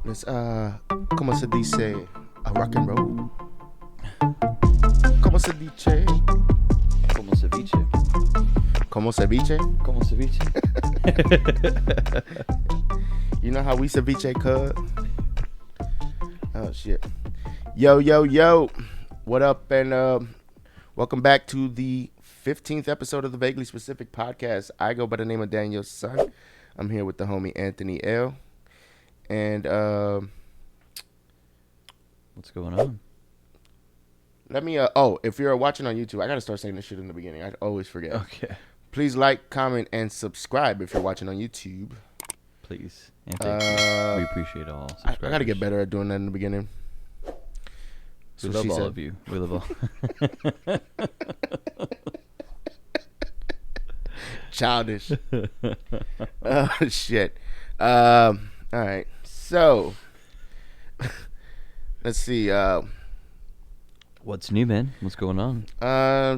Es, ¿cómo se dice? A rock and roll. ¿Cómo se dice? Como ceviche. ¿Cómo ceviche? Como ceviche. You know how we ceviche, cuz? Oh, shit. Yo. What up, and welcome back to the 15th episode of the Vaguely Specific Podcast. I go by the name of Daniel's son. I'm here with the homie Anthony L. And What's going on? let me if you're watching on YouTube, I gotta start saying this shit in the beginning. I always forget. Okay. Please like, comment, and subscribe if you're watching on YouTube. Please. And thank you. We appreciate all I subscribers. gotta get better at doing that in the beginning. We love all of you. We love all. Childish. Oh shit. All right. So let's see. What's new, man? What's going on?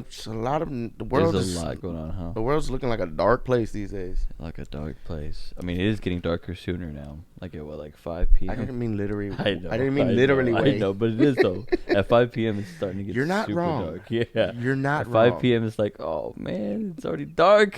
Just a lot of the world. There's a lot going on, huh? The world's looking like a dark place these days. Like a dark place. I mean, it is getting darker sooner now. Like at what, like 5 p.m.? I didn't mean literally. I know. I didn't mean literally. I know, but it is though. At 5 p.m. it's starting to get You're not super wrong. dark. Yeah. You're not At wrong. 5 p.m. it's like, oh man, it's already dark.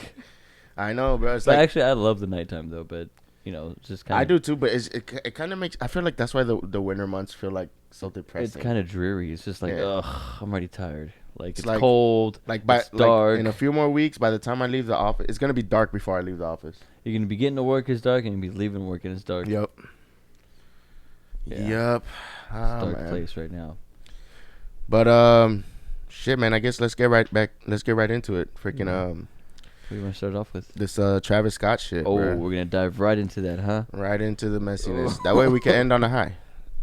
I know, bro. It's But like actually, I love the nighttime though. But you know, it's just kind of. I do too, but it kind of makes. I feel like that's why the winter months feel like so depressing. It's kind of dreary. It's just like, Yeah. ugh, I'm already tired. Like it's like- cold. like by it's dark. like in a few more weeks. By the time I leave the office, it's gonna be dark before I leave the office. You're gonna be getting to work. It's dark, and you're gonna be leaving work, and it's dark. Yep. Yeah. Yep. It's a dark place right now. But shit, man. I guess let's get right back. Let's get right into it. Freaking What do you want to start off with? this Travis Scott shit. Oh, bruh. we're gonna dive right into that, huh? Right into the messiness. That way we can end on a high.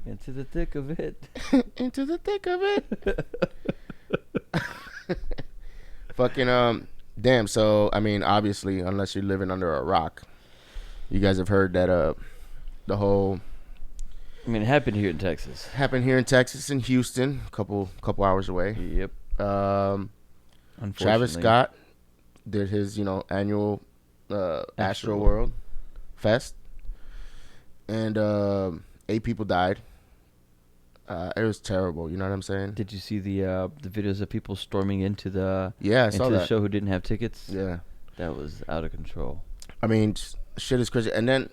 Into the thick of it. Into the thick of it. Fucking damn. So I mean, obviously, unless you're living under a rock, you guys have heard that the whole I mean, it happened here in Texas. happened here in Texas, in Houston, a couple hours away. Yep. Travis Unfortunately. Scott did his annual Astro World Fest, and 8 people died. It was terrible. You know what I'm saying? Did you see the videos of people storming into the Yeah, I saw into the that. show who didn't have tickets? Yeah. That was out of control. I mean, shit is crazy. And then,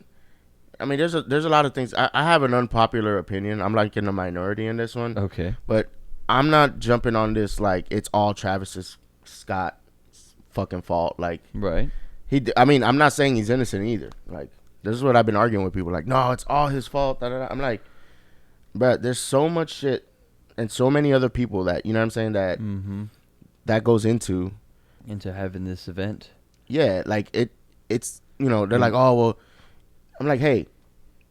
I mean, there's a lot of things. I have an unpopular opinion. I'm like in the minority in this one. Okay. But I'm not jumping on this like it's all Travis Scott's fucking fault. Like, Right. I mean, I'm not saying he's innocent either. Like, this is what I've been arguing with people. Like, no, it's all his fault. Da, da, da. I'm like, but there's so much shit and so many other people that, you know what I'm saying, that Mm-hmm. that goes into. Into having this event. Yeah, like it's they're like, oh well, I'm like, hey,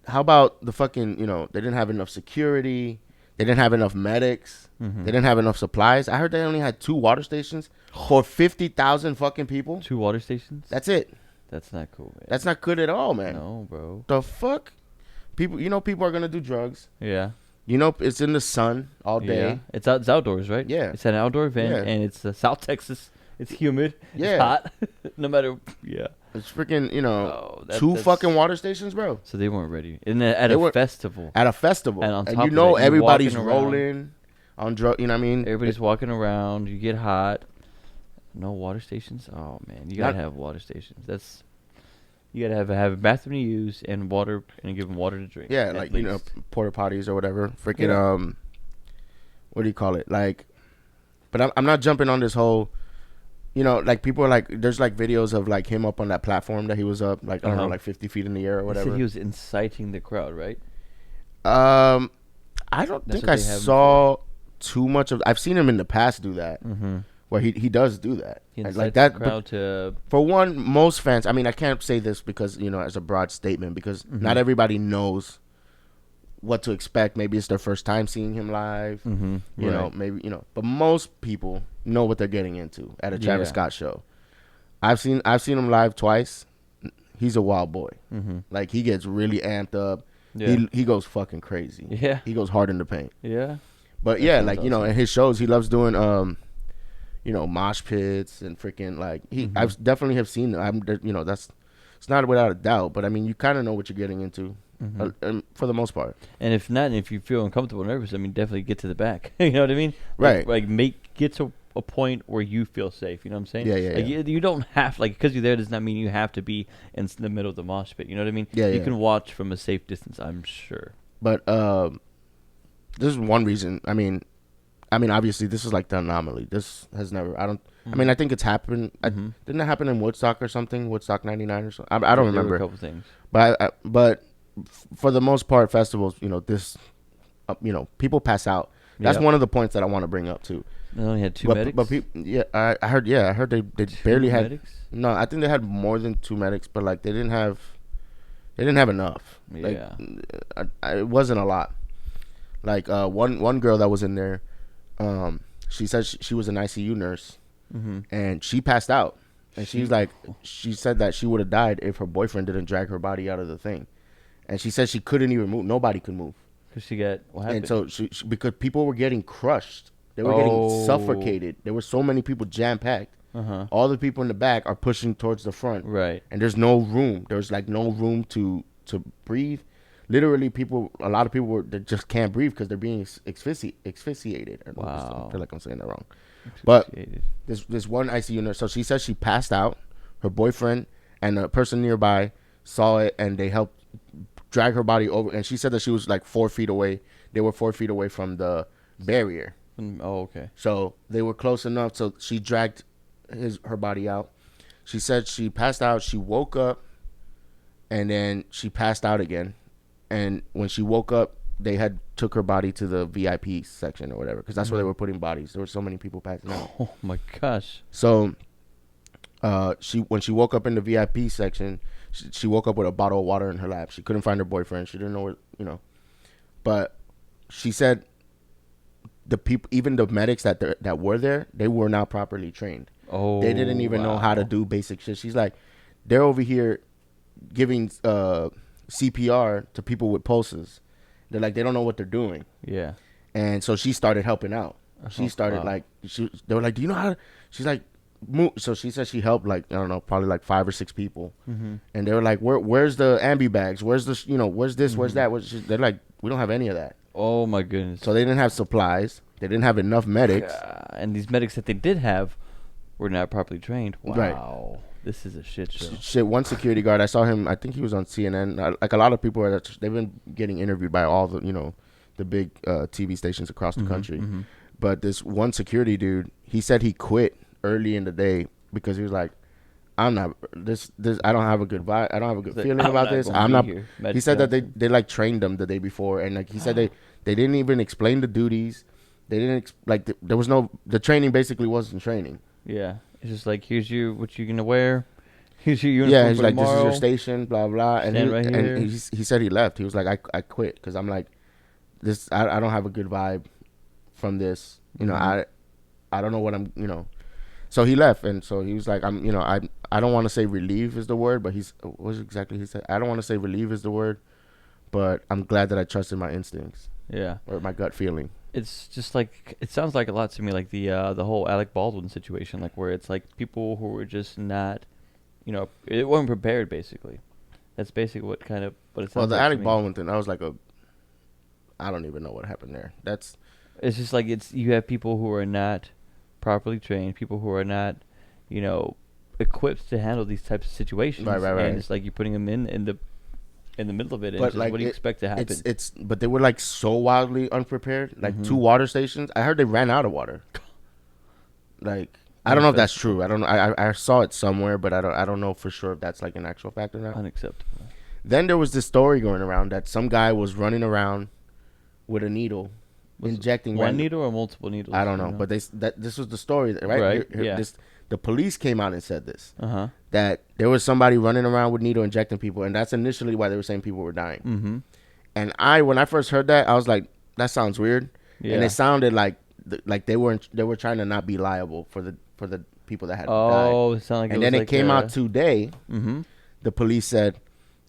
how about the fucking they didn't have enough security, they didn't have enough medics, Mm-hmm. they didn't have enough supplies. I heard they only had 2 water stations for 50,000 fucking people. 2 water stations? That's it. That's not cool, man. That's not good at all, man. No, bro. The fuck, people. People are gonna do drugs. Yeah. It's in the sun all day. Yeah. It's outdoors, right? Yeah. It's an outdoor event, Yeah. and it's South Texas. It's humid. Yeah. It's hot. No matter. Yeah. It's freaking 2 2 fucking water stations, bro, So they weren't ready. And then at They a weren't- festival, at a festival, And on and top of that, you're everybody's walking around. rolling on drug. You know what I mean? everybody's walking around. You get hot. No water stations. Oh man, you gotta Not- have water stations. You gotta have a bathroom to use and water, and give them water to drink. Yeah, at like least. porta potties or whatever. Freaking Yeah. what do you call it? Like, but I'm not jumping on this whole. Like people are like, there's like videos of like him up on that platform that he was up, like I don't know, Uh-huh. like 50 feet in the air or He whatever. said he was inciting the crowd, right? I don't That's think what I they have him saw too much of. I've seen him in the past do that, Mm-hmm. where he does do that, He like incites that. the But crowd to. for one, most fans. I mean, I can't say this because as a broad statement because Mhm. not everybody knows what to expect. Maybe it's their first time seeing him live. Mm-hmm. You know, maybe but most people know what they're getting into at a Travis Yeah. Scott show. I've seen him live twice. He's a wild boy. Mm-hmm. Like he gets really amped up. Yeah. He goes fucking crazy. Yeah. He goes hard in the paint. Yeah. But That yeah, sounds like awesome. in his shows, he loves doing mosh pits and freaking like he. Mhm. I've definitely have seen. That's it's not without a doubt. But I mean, you kind of know what you're getting into for the most part. And if not, if you feel uncomfortable or nervous, I mean, definitely get to the back. You know what I mean? Right. Get to a point where you feel safe. You know what I'm saying? Yeah, yeah, Like yeah. you don't have because you're there does not mean you have to be in the middle of the mosh pit. You know what I mean? Yeah, You yeah. can watch from a safe distance, I'm sure. But this is one reason. I mean, obviously, this is like the anomaly. This has never. I don't. I mean, I think it's happened. Didn't it happen in Woodstock or something? Woodstock '99 or something. I don't There remember. were a couple things. But for the most part, festivals, this, people pass out. That's one of the points that I want to bring up too. They only had two medics. But I heard they barely had. Medics? No, I think they had more than 2 medics, but like they didn't have enough. Yeah. Like, it wasn't a lot. Like one girl that was in there, she said she was an ICU nurse, and she passed out, and she said that she would have died if her boyfriend didn't drag her body out of the thing, and she said she couldn't even move. Nobody could move. Because she got what happened? And so she because people were getting crushed, they were getting suffocated. There were so many people jam packed. All the people in the back are pushing towards the front, right? And there's no room. There's like no room to breathe. Literally, a lot of people that just can't breathe because they're being asphyxiated. Wow. I feel like I'm saying that wrong. But this one ICU nurse, so she says she passed out. Her boyfriend and a person nearby saw it, and they helped drag her body over. And she said that she was like 4 feet away. They were 4 feet away from the barrier. Oh, okay. So they were close enough. So she dragged her body out. She said she passed out. She woke up, and then she passed out again. And when she woke up, they had took her body to the VIP section or whatever, because that's where they were putting bodies. There were so many people passing out. Oh my gosh! So, when she woke up in the VIP section, she woke up with a bottle of water in her lap. She couldn't find her boyfriend. She didn't know where, But she said the people, even the medics that were there, they were not properly trained. Oh, they didn't even know how to do basic shit. She's like, they're over here giving CPR to people with pulses. They're like, they don't know what they're doing. Yeah. And so she started helping out. She started they were like, do you know how to? She's like, move. So she said she helped like, I don't know, probably like 5 or 6 people. And they were like, where's the ambu bags? Where's the, where's this? Where's that? They're like, we don't have any of that. Oh my goodness. So they didn't have supplies. They didn't have enough medics. And these medics that they did have were not properly trained. Wow. Right. This is a shit show. Shit, one security guard, I saw him, I think he was on CNN. Like a lot of people, they've been getting interviewed by all the, the big TV stations across the country. But this one security dude, he said he quit early in the day because he was like, I'm not, I don't have a good vibe. I don't have a good feeling about this. I'm not. He said that they like trained them the day before. And like he said, they didn't even explain the duties. They didn't, there was no, the training basically wasn't training. Yeah. It's just like, here's what you're going to wear. Here's your uniform. Yeah, he's for like, tomorrow. this is your station, blah, blah. And, he said he left. He was like, I quit because I'm like, this, I don't have a good vibe from this. I don't know what I'm, So he left. And so he was like, I don't want to say relieve is the word, but what was exactly he said? I don't want to say relieve is the word, but I'm glad that I trusted my instincts. Yeah. Or my gut feeling. It's just like, it sounds like a lot to me like the whole Alec Baldwin situation, like where it's like people who were just not, it wasn't prepared basically. That's basically what it sounds like. Well, the Alec Baldwin thing, I was like I don't even know what happened there. It's just like you have people who are not properly trained, people who are not, equipped to handle these types of situations. Right. And it's like you're putting them in the middle of it, and but like, what do you expect to happen? But they were like so wildly unprepared. Like 2 water stations. I heard they ran out of water. Like, I don't know if that's true. I don't know. I saw it somewhere, but I don't know for sure if that's like an actual fact or not. Unacceptable. Then there was this story going around that some guy was running around with a needle, injecting one needle or multiple needles. I don't know, but this was the story, right? Right. Yeah. The police came out and said this. That there was somebody running around with needle injecting people, and that's initially why they were saying people were dying. And when I first heard that, I was like, that sounds weird. Yeah. And it sounded like they were trying to not be liable for the people that had died. Oh, it sounded like and it then was it came out today. The police said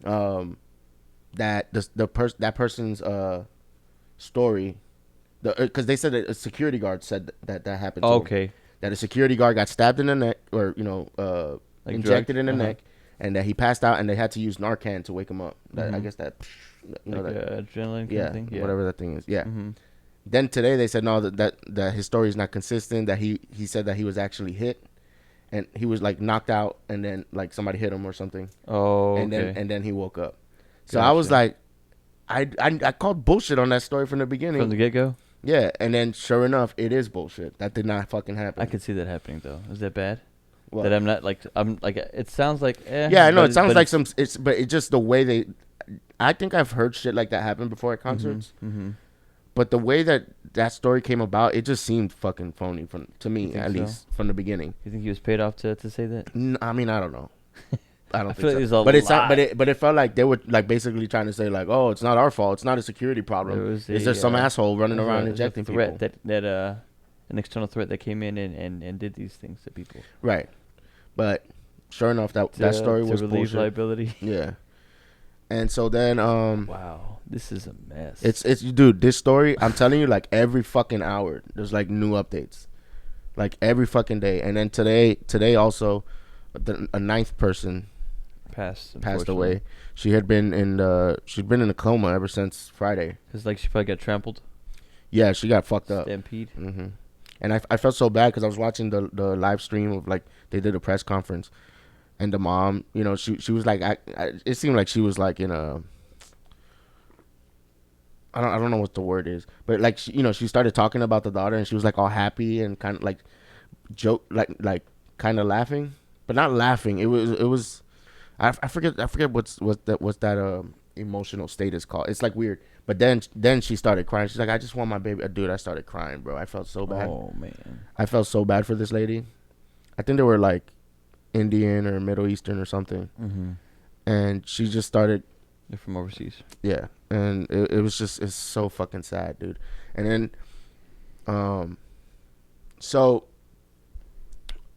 that that person's story, because they said that a security guard said that happened. Okay. That a security guard got stabbed in the neck, or injected in the neck, and that he passed out, and they had to use Narcan to wake him up. That, I Mhm. guess that, Like that adrenaline kind yeah, of thing. Yeah. whatever that thing is. Yeah. Mm-hmm. Then today they said no, that his story is not consistent. That he said that he was actually hit, and he was like knocked out, and then like somebody hit him or something, Oh, and okay. then he woke up. So I was Gotcha. like, I called bullshit on that story from the beginning. From the get go. Yeah, and then sure enough, it is bullshit. That did not fucking happen. I could see that happening though. Is that bad? What? That I'm not like I'm like it sounds like Yeah, I know but it sounds but like some. It's but it's just the way they. I think I've heard shit like that happen before at Mm-hmm, concerts, mm-hmm. but the way that story came about, it just seemed fucking phony to me, think at so? least from the beginning. You think he was paid off to say that? I mean, I don't know. I don't I feel think like so. there's a But lot. but it felt like they were like basically trying to say like, oh, it's not our fault. It's not a security There problem. was It's just some asshole running there's around there's injecting threat people. that an external threat that came in and did these things to people. Right. But sure enough, that story to was relieve bullshit. liability. Yeah. And so then Wow, this is a mess. it's dude, this story, I'm telling you, like every fucking hour there's like new updates. Like every fucking day. And then today also a ninth person passed away. She'd been in a coma ever since Friday. Cause like she probably got trampled. Yeah, she got fucked up. Stampede. Hmm. And I felt so bad because I was watching the live stream of like they did a press conference, and the mom, you know, she was like, it seemed like she was like in a, I don't know what the word is, but like she started talking about the daughter, and she was like all happy and kind of like joke like kind of laughing, but not laughing. It was I forget what's that emotional state is called. It's like weird. But then she started crying. She's like, I just want my baby. Dude, I started crying, bro. I felt so bad. Oh man. I felt so bad for this lady. I think they were like Indian or Middle Eastern or something. Mm-hmm. And she just started, They're from overseas. yeah. And it was just, it's so fucking sad, dude. And then, so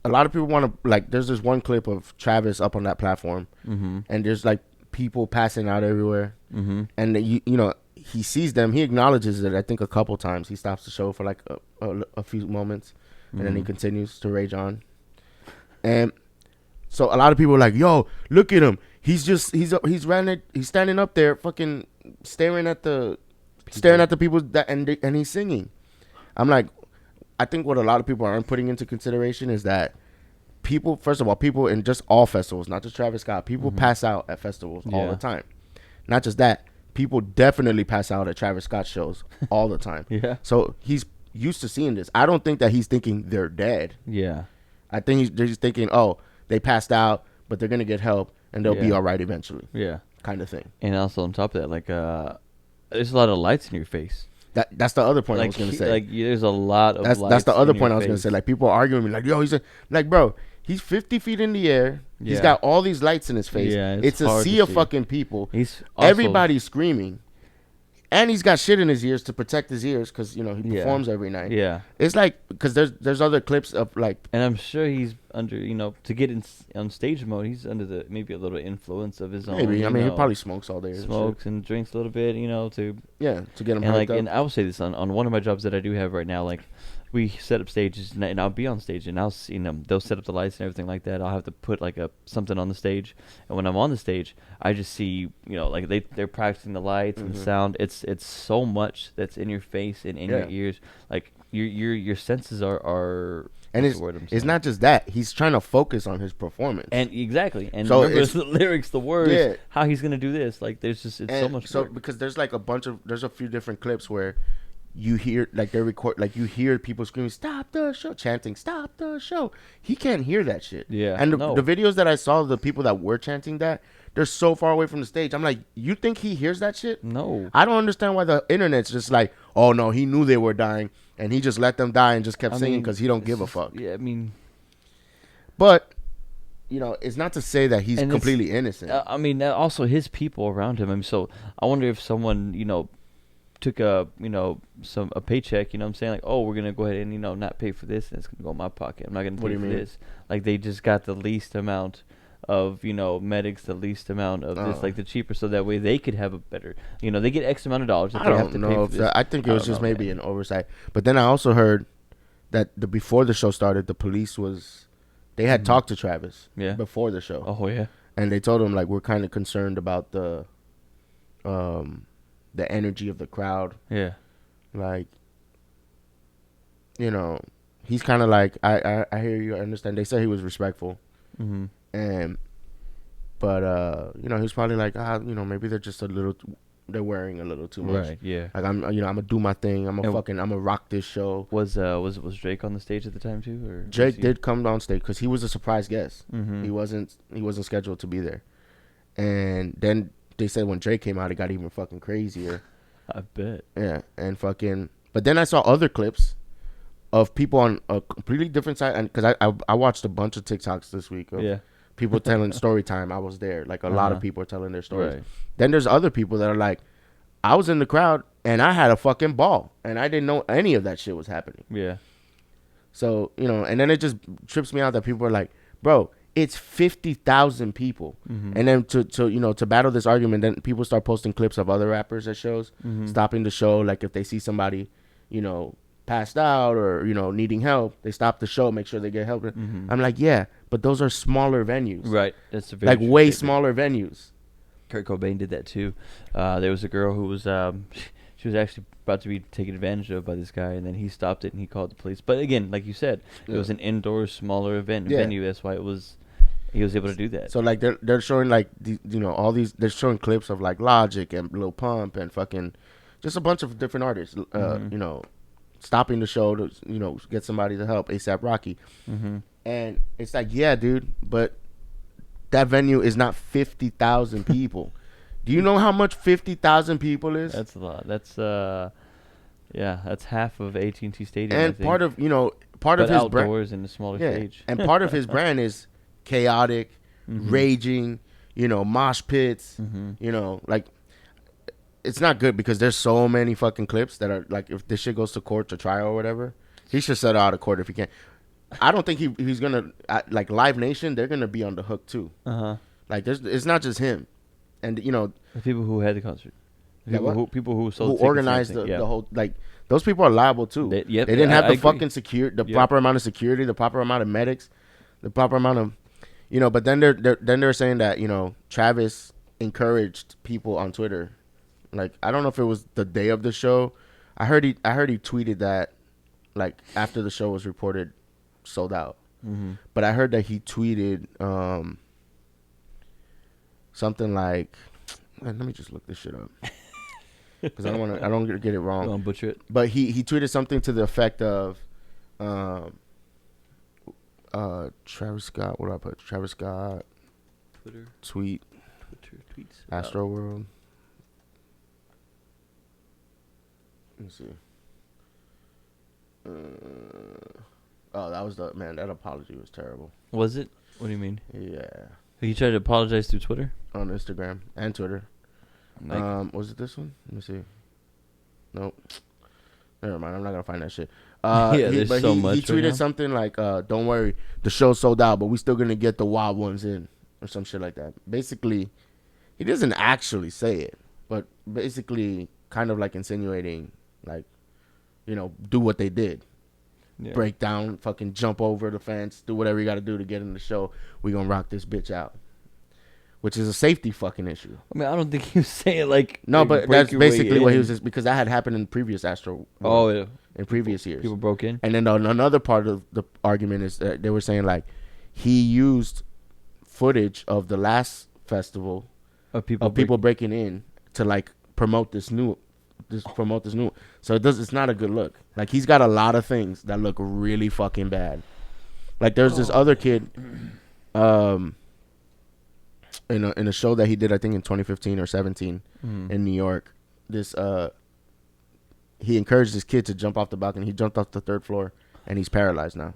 a lot of people want to, like, there's this one clip of Travis up on that platform. Mm-hmm. And there's like people passing out everywhere. Mm-hmm. And you know, he sees them. He acknowledges it, I think, a couple times. He stops the show for like a few moments. And then he continues to rage on. And so a lot of people are like, yo, look at him. He's standing up there fucking staring at the people and he's singing. I'm like, I think what a lot of people aren't putting into consideration is that people, first of all, people in just all festivals, not just Travis Scott, people pass out at festivals all Yeah. the time. Not just that, people definitely pass out at Travis Scott shows all the time. Yeah. So he's used to seeing this. I don't think that he's thinking they're dead. Yeah. I think they're just thinking, oh, they passed out, but they're gonna get help and they'll be Yeah. all right eventually, Yeah. kind of thing. And also on top of that, like there's a lot of lights in your face. That's the other point I Like was gonna say. like there's a lot of That's lights the other in your point I was gonna face. say. Like people are arguing with me, like, yo, like, bro, he's 50 feet in the air. He's Yeah. got all these lights in his face. Yeah, it's a hard sea to of see. fucking people. He's also, Everybody's screaming, and he's got shit in his ears to protect his ears because he Yeah. performs every night. Yeah. It's like because there's other clips of like And I'm sure he's under, to get on stage mode, he's under maybe a little influence of his own. maybe I mean he know, probably smokes all day. or some shit. smokes and drinks a little bit, to Yeah, to get him and hyped like up. and I will say this on one of my jobs that I do have right now, like we set up stages and I'll be on stage and I'll see them. They'll set up the lights and everything like that. I'll have to put like something on the stage, and when I'm on the stage, I just see like they're practicing the lights and the sound. It's so much that's in your face and in your ears. Like your senses are And what's the word I'm it's saying? not just that. He's trying to focus on his performance. And exactly, and So remember it's- the lyrics, the words, Yeah. how he's gonna do this. Like there's just it's so And much. so work. because there's like there's a few different clips where you hear like they record like you hear people screaming stop the show, chanting stop the show. He can't hear that shit. Yeah, And no. the videos that I saw of the people that were chanting that, they're so far away from the stage. I'm like, you think he hears that shit? No. I don't understand why the internet's just like, oh no, he knew they were dying and he just let them die and just kept singing mean, because he don't it's give a just- fuck. Yeah, I mean, But it's not to say that he's And it's- completely innocent. I mean, also his people around him. I mean, so I wonder if someone, took a paycheck. You know what I'm saying? Like, oh, we're gonna go ahead and not pay for this, and it's gonna go in my pocket. I'm not gonna What pay do for you mean? this. Like they just got the least amount of medics, the least amount of this, Oh. like the cheaper, so that way they could have a better. They get X amount of dollars that I they have don't to pay know for if this. that, I think it I was don't just know, maybe man. an oversight. But then I also heard that before the show started, the police they had talked to Travis Yeah. before the show, Oh yeah. and they told him like we're kind of concerned about the energy of the crowd. Yeah. Like, you know, he's kind of like I hear you, I understand. They said he was respectful, and but you know, he was probably like you know, maybe they're just a little. They're wearing a little too much. Right. Yeah. Like I'm gonna do my thing. I'm gonna rock this show. Was Drake on the stage at the time too, or Drake did come on stage because he was a surprise guest. Mm-hmm. He wasn't scheduled to be there. And then they said when Drake came out, it got even fucking crazier. I bet. Yeah, and fucking. But then I saw other clips of people on a completely different side, and because I watched a bunch of TikToks this week. Of people telling story time. I was there. Like a lot of people are telling their stories. Right. Then there's other people that are like, I was in the crowd and I had a fucking ball and I didn't know any of that shit was happening. Yeah. So, you know, and then it just trips me out that people are like, bro, it's 50,000 people. And then to battle this argument, then people start posting clips of other rappers at shows, stopping the show. Like if they see somebody, you know, passed out or, you know, needing help, they stop the show, make sure they get help. I'm like, yeah, but those are smaller venues. Right. That's a very like way smaller venues. Kurt Cobain did that too. There was a girl who was she was actually about to be taken advantage of by this guy, and then he stopped it and he called the police. But again, like you said, it was an indoor, smaller venue. That's why he was able to do that. So like they're showing like you know, all these, they're showing clips of like Logic and Lil Pump and fucking just a bunch of different artists. You know, stopping the show to, you know, get somebody to help, ASAP Rocky. And it's like, yeah, dude, but that venue is not 50,000 people. Do you know how much 50,000 people is? That's a lot. That's that's half of AT&T Stadium. And part of, you know, part of his outdoors in the smaller stage. And part of his brand is chaotic, raging, you know, mosh pits, you know, like it's not good because there's so many fucking clips that are like, if this shit goes to court, to trial or whatever, he should settle out of court if he can. I don't think he's gonna like Live Nation. They're gonna be on the hook too. Like it's not just him, and you know the people who had the concert, people who sold who organized the whole, like those people are liable too. They didn't have the fucking proper amount of security, the proper amount of medics, the proper amount of, you know. But then they're saying that, you know, Travis encouraged people on Twitter. Like I don't know if it was the day of the show. I heard he tweeted that like after the show was reported sold out. But I heard that he tweeted something like, let me just look this shit up because I don't get it wrong. Don't butcher it. But he tweeted something to the effect of Travis Scott. What do I put? Travis Scott Twitter tweets Astro World. Let me see. Oh, that was that apology was terrible. Was it? What do you mean? Yeah. He tried to apologize through Twitter? On Instagram and Twitter. Was it this one? Let me see. Nope. Never mind. I'm not going to find that shit. There's so much. He tweeted something like, don't worry, the show's sold out, but we still going to get the wild ones in. Or some shit like that. Basically, he doesn't actually say it. But basically, kind of like insinuating, like, you know, do what they did. Yeah. Break down, fucking jump over the fence, do whatever you got to do to get in the show. We gonna rock this bitch out, which is a safety fucking issue. I mean, I don't think he was saying like no, but that's basically what he was, because that had happened in previous Astro. In previous years, people broke in. And then another part of the argument is that they were saying like he used footage of the last festival of people breaking in to like promote this new. So it's not a good look. Like he's got a lot of things that look really fucking bad. Like there's this other kid in a show that he did, I think in 2015 or 17 in New York. This he encouraged this kid to jump off the balcony. He jumped off the 3rd floor and he's paralyzed now.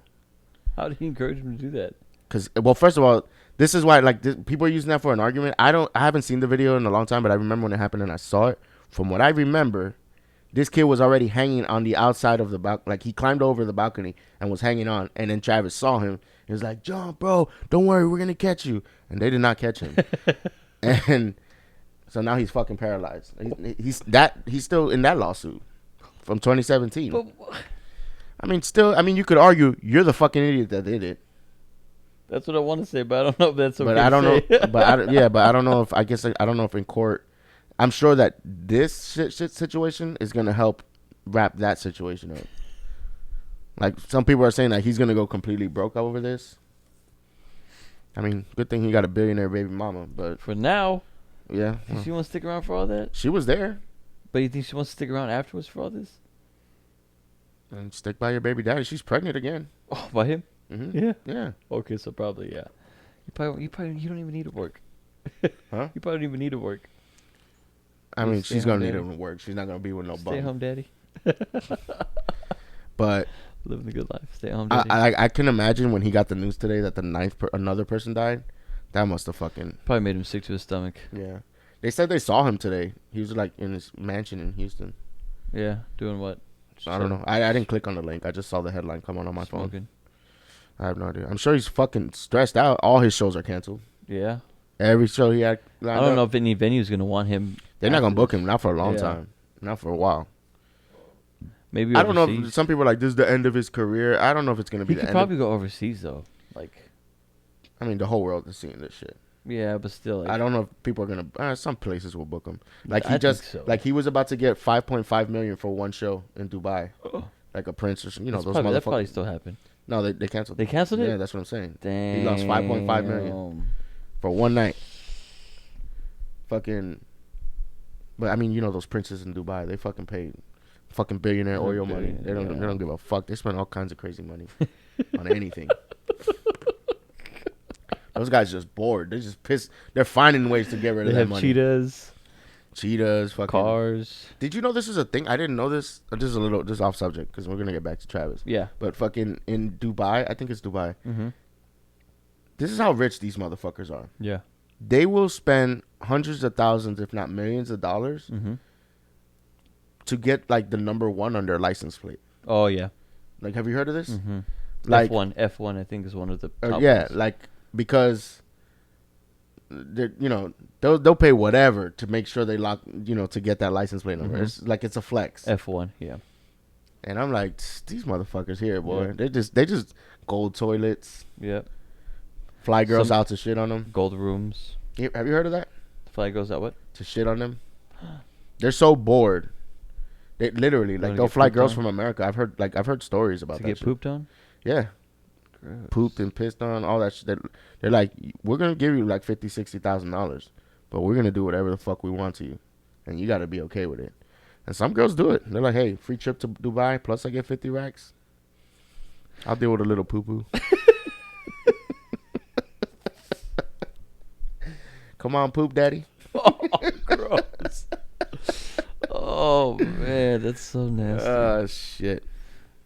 How did he encourage him to do that? Cuz well, first of all, this is why people are using that for an argument. I haven't seen the video in a long time, but I remember when it happened and I saw it. From what I remember, this kid was already hanging on the outside of the balcony. Like, he climbed over the balcony and was hanging on. And then Travis saw him. He was like, jump, bro. Don't worry. We're going to catch you. And they did not catch him. And so now he's fucking paralyzed. He's still in that lawsuit from 2017. I mean, you could argue you're the fucking idiot that did it. That's what I want to say, but I don't know if that's okay But I don't know. to say. But I don't know if I guess I don't know if in court. I'm sure that this shit situation is gonna help wrap that situation up. Like some people are saying that he's gonna go completely broke over this. I mean, good thing he got a billionaire baby mama, but For now, yeah, does she want to stick around for all that? she was there. But you think she wants to stick around afterwards for all this? And stick by your baby daddy. She's pregnant again. Oh, by him? Yeah. Yeah. Okay, so probably yeah. You don't even need to work. Huh? You probably don't even need to work. I You mean, stay she's home gonna need daddy. to work. She's not gonna be with no Stay bum. home, daddy. But Living the good life. Stay home, daddy. I can imagine when he got the news today that another person died. That must have fucking Probably made him sick to his stomach. yeah. They said they saw him today. He was like in his mansion in Houston. Yeah, doing what? I don't know. I didn't click on the link. I just saw the headline come on my phone. Smoking. I have no idea. I'm sure he's fucking stressed out. All his shows are canceled. Yeah. Every show he had lined I don't up. know if any venue's gonna want him. They're not gonna after book this. him. Not for a long Yeah. time. Not for a while. Maybe I don't know. overseas. If some people are like this is the end of his career. I don't know if it's gonna be He the could end. probably go overseas though. Like, I mean, the whole world is seeing this shit. yeah, but still. Like, I don't know if people are gonna. Some places will book him. Like I he think just so. like he was about to get 5.5 million for one show in Dubai, like a prince or some, That's those probably, that probably motherfuckers. still happened. No, they canceled. They canceled it. Yeah, that's what I'm saying. Damn. He lost 5.5 million for one night. Fucking. But I mean, those princes in Dubai, they fucking paid fucking billionaire They're oil money. They don't. yeah. They don't give a fuck. They spend all kinds of crazy money on anything. Those guys just bored. They just pissed. They're finding ways to get rid of They that have money. Cheetahs, fucking cars. Did you know this is a thing? I didn't know this. This is a little just off subject because we're gonna get back to Travis. Yeah. But fucking in Dubai, I think it's Dubai. Mm-hmm. This is how rich these motherfuckers are. Yeah. They will spend hundreds of thousands, if not millions of dollars, Mm-hmm. to get like the number one on their license plate. Oh yeah. Like, have you heard of this? Mm-hmm. Like, F1 I think is one of the top yeah, ones. like because they'll pay whatever to make sure they lock, to get that license plate number. Mhm. It's like it's a flex. F1, yeah. And I'm like, these motherfuckers here, boy. Yeah. They just gold toilets, Yep. fly girls Some- out to shit on them. Gold rooms. Have you heard of that? The flag goes out what? To shit on them. They're so bored. They literally Wanna they'll get fly pooped girls on? from America. I've heard stories about To that get shit. pooped on? Yeah, Gross. pooped and pissed on, all that shit. They're like, we're gonna give you like $50,000-$60,000, but we're gonna do whatever the fuck we want to you, and you gotta be okay with it. And some girls do it. They're like, hey, free trip to Dubai plus I get 50 racks. I'll deal with a little poo poo. Come on, poop daddy. Oh, gross. Oh man, that's so nasty. Shit.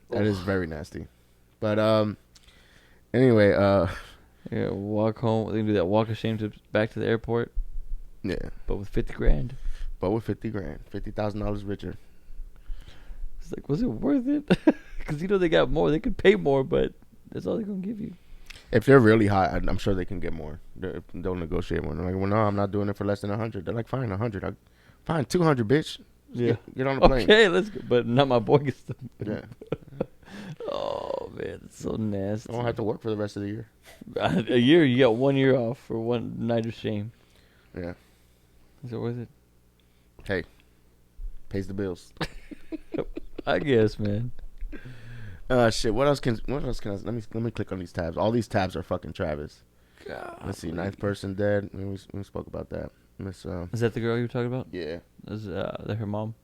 That is very nasty. But anyway, Yeah, walk home. They can do that walk of shame to back to the airport, yeah. but with 50 grand. But with 50 grand, $50,000 richer. It's like, was it worth it? Because they got more. They could pay more, but that's all they're gonna give you. If they're really hot, I'm sure they can get more. They'll negotiate more. They're like, well, no, I'm not doing it for less than 100. They're like, fine, 100. Fine, 200, bitch. Get on the plane. Okay, let's go. But not my boy gets the. Yeah. Oh man, that's so nasty. I won't have to work for the rest of the year. A year, you got 1 year off for one night of shame. Yeah. Is it worth it? Hey, pays the bills. I guess, man. Shit. What else can I? Let me click on these tabs. All these tabs are fucking Travis. God. Let's see. Ninth person dead. We spoke about that. Miss. Is that the girl you were talking about? Yeah. Is that her mom?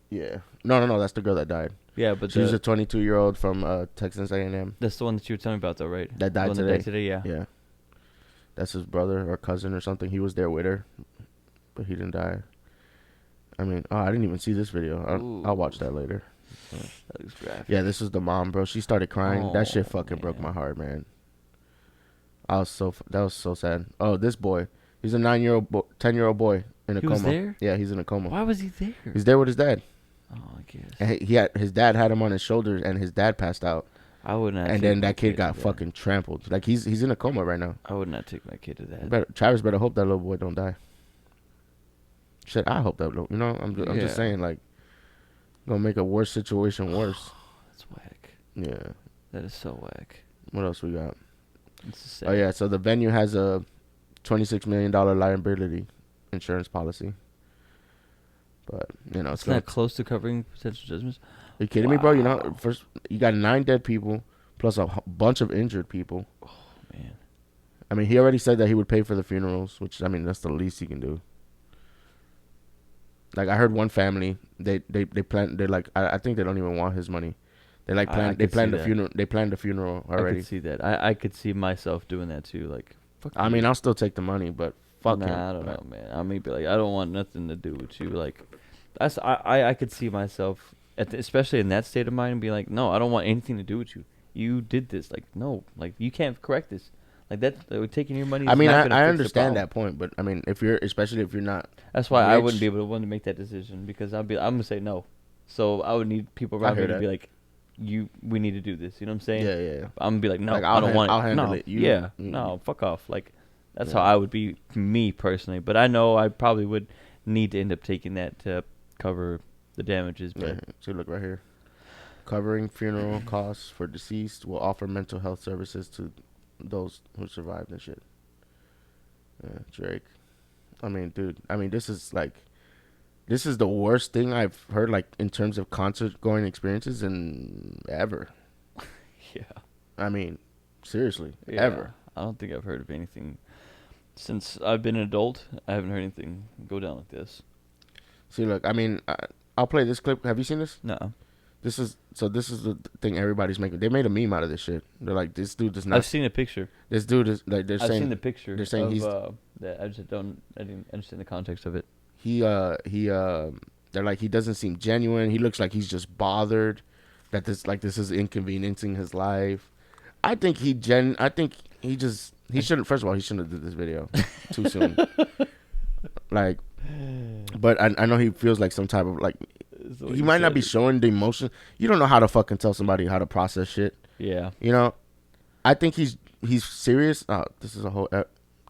Yeah. No. That's the girl that died. Yeah, but She's a 22-year-old from Texas A&M. that's the one that you were telling me about, though, right? That The died one today. That died today, yeah. Yeah. That's his brother or cousin or something. He was there with her, but he didn't die. I mean, I didn't even see this video. I'll watch that later. That looks graphic. Yeah, this was the mom, bro. She started crying. That shit Oh, fucking broke man. my heart, man. That was so sad. Oh, this boy. He's a 10-year-old boy in a He coma. was there? Yeah, he's in a coma. Why was he there? He's there with his dad. Oh, I guess. And his dad had him on his shoulders, and his dad passed out. I would not. And take then my that kid to got that. fucking trampled. Like he's in a coma right now. I would not take my kid to that. Travis better hope that little boy don't die. Shit, I hope that little. I'm Yeah. just saying, like, gonna make a worse situation worse. That's whack. Yeah. That is so whack. What else we got? It's sad. Oh yeah, so the venue has a $26 million liability insurance policy. But it's It's not close to covering potential judgments. Are you kidding me, bro? First you got 9 dead people plus a bunch of injured people. Oh man. I mean, he already said that he would pay for the funerals, which I mean that's the least he can do. Like I heard one family, they plan. They're like, I think they don't even want his money. They like plan. They planned the funeral. They planned the funeral already. I could see that. I could see myself doing that too. Like, fuck I mean, I'll still take the money, but fuck him. I don't know, man. I may be like, I don't want nothing to do with you. Like, I could see myself, especially in that state of mind, and be like, no, I don't want anything to do with you. You did this. Like, no, like you can't correct this. Like that, taking your money. I mean, I understand that point, but I mean, especially if you're not. That's why I wouldn't be able to want to make that decision because I'm gonna say no. So I would need people around me to be like, we need to do this. You know what I'm saying? Yeah. I'm gonna be like, no, like, I don't want it. I'll handle it. No, fuck off. Like, that's how I would be, me personally. But I know I probably would need to end up taking that to cover the damages. But yeah. So look right here, covering funeral costs for deceased will offer mental health services to those who survived and shit. Yeah, Drake. I mean, dude. I mean, this is the worst thing I've heard, like in terms of concert going experiences in ever. Yeah. I mean, seriously, ever. I don't think I've heard of anything since I've been an adult. I haven't heard anything go down like this. See, look. I mean, I'll play this clip. Have you seen this? No. This is the thing everybody's making. They made a meme out of this shit. They're like, this dude does not. I've seen a picture. This dude is like, I've seen the picture. They're saying he's. I didn't understand the context of it. They're like, he doesn't seem genuine. He looks like he's just bothered that this is inconveniencing his life. I think he shouldn't. First of all, he shouldn't have did this video too soon. Like, but I know he feels like some type of like. He might not be showing the emotion. You don't know how to fucking tell somebody how to process shit. Yeah. I think he's serious. Oh, this is a whole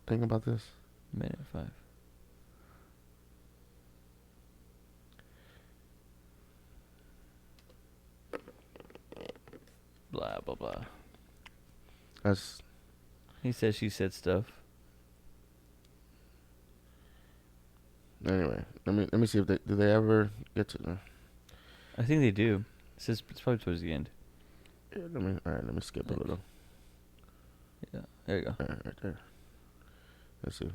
thing about this. Minute 5. Blah blah blah. He said she said stuff. Anyway, let me see if do they ever get to the. I think they do. It's probably towards the end. Yeah, let me skip a little. Yeah, there you go. All right there. Let's see.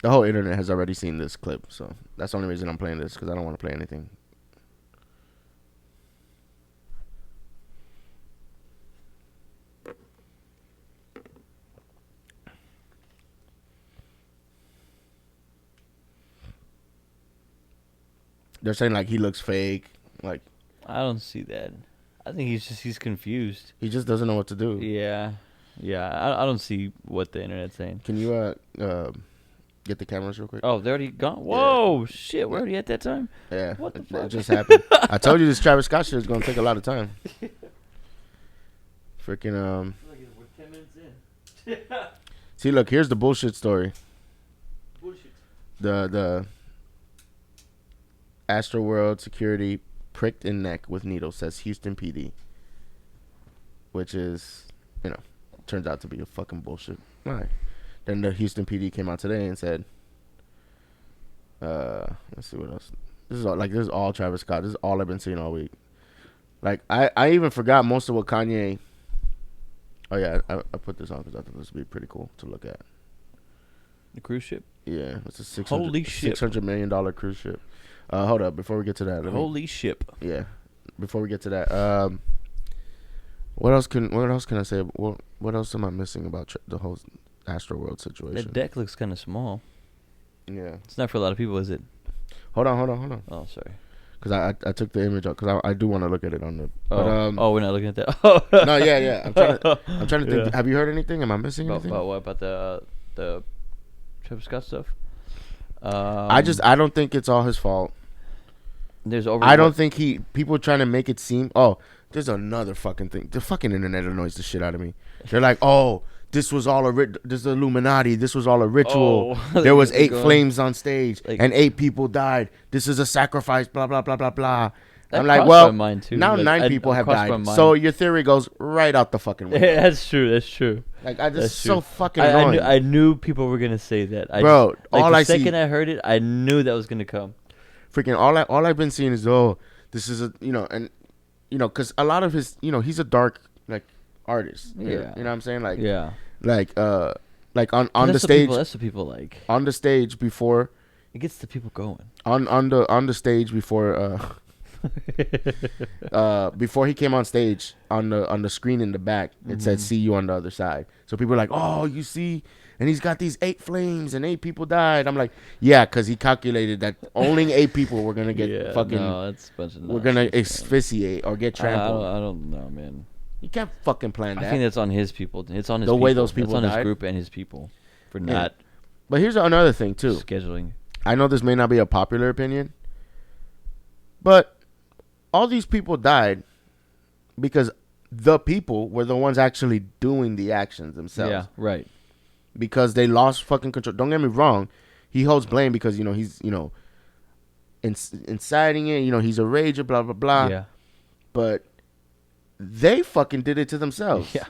The whole internet has already seen this clip, so that's the only reason I'm playing this, because I don't want to play anything. They're saying like he looks fake. Like, I don't see that. I think he's confused. He just doesn't know what to do. Yeah. I don't see what the internet's saying. Can you get the cameras real quick? Oh, they're already gone. Whoa, shit! We're already at that time. Yeah. What the fuck? It just happened. I told you this Travis Scott shit is gonna take a lot of time. Freaking We're 10 minutes in. See, look, here's the bullshit story. Bullshit. The Astro World security pricked in neck with needle, says Houston PD. Which is, turns out to be a fucking bullshit. All right. Then the Houston PD came out today and said, let's see what else. This is all Travis Scott. This is all I've been seeing all week. Like, I even forgot most of what Kanye. Oh yeah, I put this on because I thought this would be pretty cool to look at. The cruise ship. Yeah, it's a $600 million cruise ship. Hold up, before we get to that. Holy ship. Yeah, before we get to that, what else can I say? What else am I missing about the whole Astro World situation? That deck looks kind of small. Yeah, it's not for a lot of people, is it? Hold on. Oh, sorry. Because I took the image out because I do want to look at it on the. We're not looking at that. No, yeah. I'm trying to think. Yeah. Have you heard anything? Am I missing anything? About what? About the Travis Scott stuff? I don't think it's all his fault. I don't think people trying to make it seem. Oh, there's another fucking thing. The fucking internet annoys the shit out of me. They're like, oh, this was all this is Illuminati. This was all a ritual. Oh, There was they're 8 going- flames on stage, like- and 8 people died. This is a sacrifice. Blah blah blah blah blah. That I'm like, crossed well, my mind, too. now Like, 9 people have crossed my died. mind. So your theory goes right out the fucking window. Yeah, that's true. That's true. Like, I just That's so true. fucking I annoying. knew people were gonna say that. Bro, just, like, all the I see- second I heard it, I knew that was gonna come. Freaking all I've been seeing is, oh, this is a, and because a lot of his, he's a dark like artist. Yeah. You know what I'm saying? Like, Yeah. like on But the that's stage, that's what people like. on the stage before, It gets the people going. on the stage before before he came on stage, on the screen in the back, it said "See you on the other side." So people are like, "Oh, you see," and he's got these 8 flames and 8 people died. I'm like, yeah, because he calculated that only 8 people were gonna get fucking. No, that's a bunch of We're gonna nonsense, man. asphyxiate or get trampled. I don't know, man. You can't fucking plan that. I think that's on his people. It's on his The way people. those people It's on died? his group and his people for Yeah. not But here's another thing too. scheduling. I know this may not be a popular opinion, but all these people died because the people were the ones actually doing the actions themselves. Yeah, right. Because they lost fucking control. Don't get me wrong. He holds blame because, he's, inciting it. He's a rager, blah, blah, blah. Yeah. But they fucking did it to themselves. Yeah.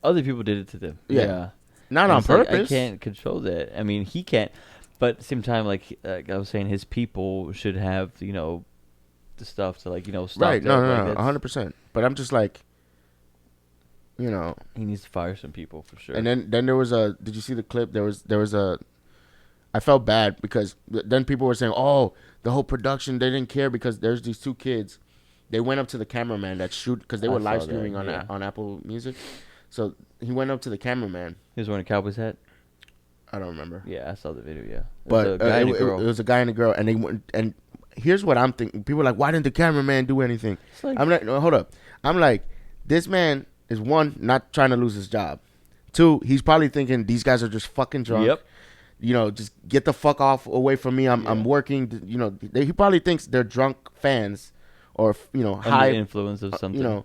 Other people did it to them. Yeah. Yeah. Not And on it's like, purpose. I can't control that. I mean, he can't. But at the same time, like I was saying, his people should have, the stuff to, stop Right. that. No, Like, that's- 100%. But I'm just like, He needs to fire some people for sure. and then there was did you see the clip? There was I felt bad because then people were saying, oh, the whole production, they didn't care because there's these 2 kids. They went up to the cameraman that shoot, because they I were saw live that, streaming yeah. on Apple Music. So he went up to the cameraman. He was wearing a Cowboys hat. I don't remember. Yeah, I saw the video. Yeah, But it was a guy and a it girl. was a guy and a girl. And they went, and here's what I'm thinking. People are like, why didn't the cameraman do anything? It's like- I'm like, no, hold up. I'm like, this man is, 1, not trying to lose his job. 2, he's probably thinking these guys are just fucking drunk. Yep. Just get the fuck away from me. I'm working. He probably thinks they're drunk fans, or Under high the influence of something.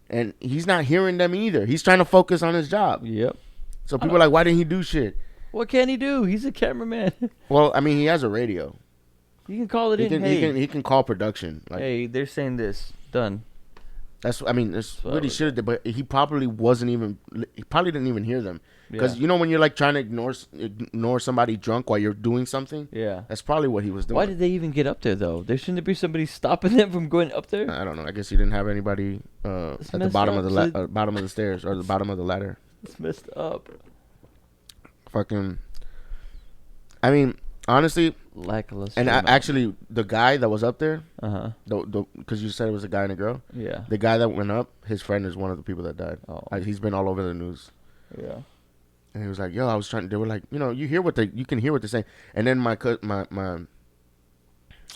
and he's not hearing them either. He's trying to focus on his job. Yep. So people are like, why didn't he do shit? What can he do? He's a cameraman. Well, I mean, he has a radio. You can call it He in. can, Hey, he can call production. Like, hey, they're saying this. Done. that's what what he I should have did, but he probably wasn't even. He probably didn't even hear them, because Yeah. when you're like trying to ignore somebody drunk while you're doing something. Yeah. That's probably what he was doing. Why did they even get up there though? There shouldn't be somebody stopping them from going up there. I don't know. I guess he didn't have anybody It's at the messed bottom up, of the so- bottom of the stairs, or the bottom of the ladder. It's messed up. Fucking. I mean, honestly, Lackluster. and actually, the guy that was up there, Uh huh. because you said it was a guy and a girl. Yeah. The guy that went up, his friend is one of the people that died. Oh. He's been all over the news, Yeah. and he was like, "Yo, I was trying." They were like, you can hear what they're saying. And then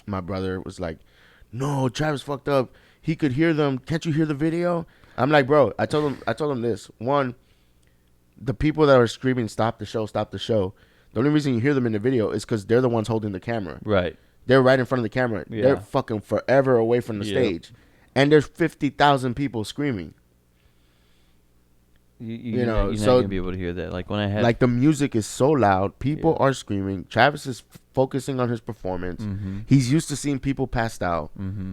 my brother was like, "No, Travis fucked up. He could hear them. Can't you hear the video?" I'm like, "Bro, I told him this. One, the people that are screaming, 'Stop the show! Stop the show!' The only reason you hear them in the video is because they're the ones holding the camera. Right. They're right in front of the camera. Yeah. They're fucking forever away from the Yep. stage, and there's 50,000 people screaming. You're know, not so- gonna be able to hear that. Like when I had Like, the music is so loud, people Yeah. are screaming. Travis is focusing on his performance. Mm-hmm. He's used to seeing people passed out. Mm-hmm.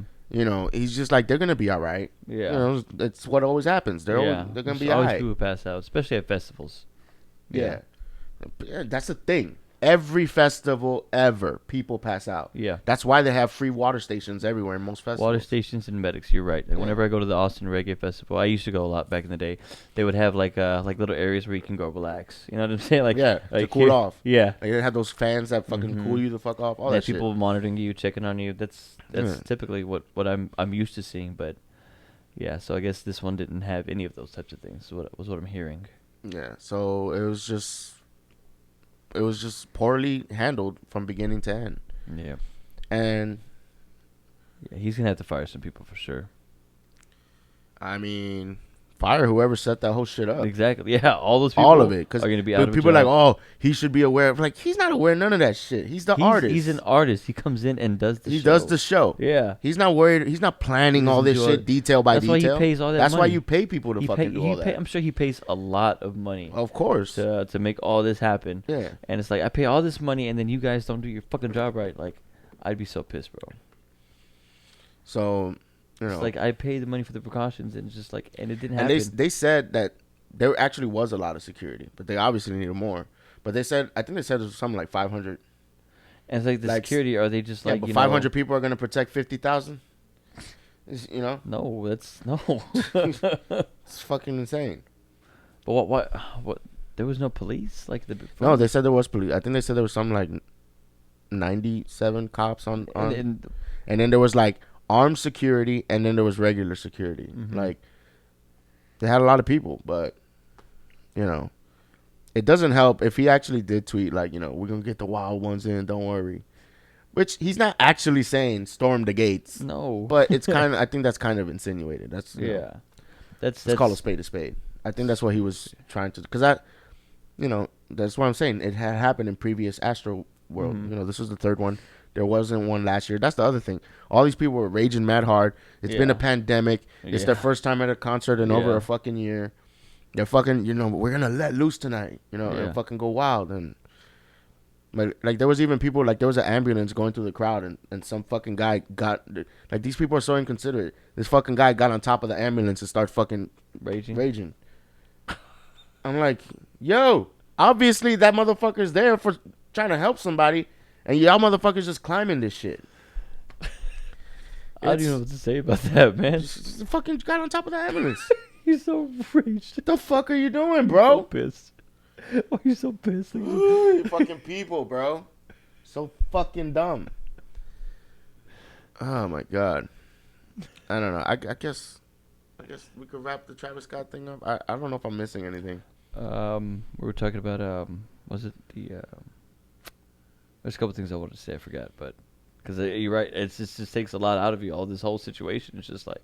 He's just like, they're gonna be all right. Yeah. That's what always happens. They're gonna There's be all always right. people pass out, especially at festivals. Yeah. That's the thing. Every festival ever, people pass out. Yeah. That's why they have free water stations everywhere in most festivals. Water stations and medics. You're right. Like Yeah. whenever I go to the Austin Reggae Festival, I used to go a lot back in the day. They would have like little areas where you can go relax. You know what I'm saying? Like Yeah, to like cool off. Yeah. Like, they have those fans that fucking Mhm. cool you the fuck off. All Yeah, that people monitoring you, checking on you. That's Yeah. typically what I'm used to seeing. But yeah, so I guess this one didn't have any of those types of things. What I'm hearing. shit. Yeah. So it was just poorly handled from beginning to end. Yeah. And Yeah, he's gonna have to fire some people for sure. I mean, fire whoever set that whole shit up. Exactly. Yeah, all those people All of it. Because are going to be out of a people are like, job. oh, he should be aware of. Like, he's not aware of none of that shit. He's the artist. He's an artist. He comes in and does the show. He does the show. Yeah. He's not worried. He's not planning all this shit detail by detail. That's why he pays all that That's money. why you pay people to fucking do all that. I'm sure he pays a lot of money. Of course. To make all this happen. Yeah. And it's like, I pay all this money and then you guys don't do your fucking job right. Like, I'd be so pissed, bro. So, it's like I paid the money for the precautions and it's just like, and it didn't happen. And they said that there actually was a lot of security, but they obviously needed more. But they said, I think they said it was something like 500. And it's like the security, are they just like, but 500 people are going to protect 50,000? You know? No, that's, no. It's fucking insane. But what, there was no police? Like No, they said there was police. I think they said there was something like 97 cops on and then there was like armed security, and then there was regular security. Mm-hmm. Like, they had a lot of people, but, you know, it doesn't help if he actually did tweet, like, you know, we're going to get the wild ones in, don't worry. Which he's not actually saying storm the gates. No. But it's kind of, I think that's kind of insinuated. That's, you know, that's call a spade a spade. I think that's what he was trying to, because that, you know, that's what I'm saying. It had happened in previous Astro World. Mm-hmm. You know, this was the third one. There wasn't one last year. That's the other thing. All these people were raging mad hard. It's been a pandemic. It's their first time at a concert in over a fucking year. They're fucking, you know, we're going to let loose tonight, you know, and fucking go wild. And, like, there was even people, like, there was an ambulance going through the crowd, and some fucking guy got, like, these people are so inconsiderate. This fucking guy got on top of the ambulance and started fucking raging. I'm like, yo, obviously that motherfucker's there for trying to help somebody, and y'all motherfuckers just climbing this shit. I don't even know what to say about that, man. Just fucking got on top of the ambulance. He's so raged. What the fuck are you doing, bro? So pissed. Why are you so pissed? You fucking people, bro. So fucking dumb. Oh my god. I don't know. I guess we could wrap the Travis Scott thing up. I don't know if I'm missing anything. We were talking about was it the there's a couple things I wanted to say, I forgot, but because you're right, it just takes a lot out of you. All this whole situation, it's just like,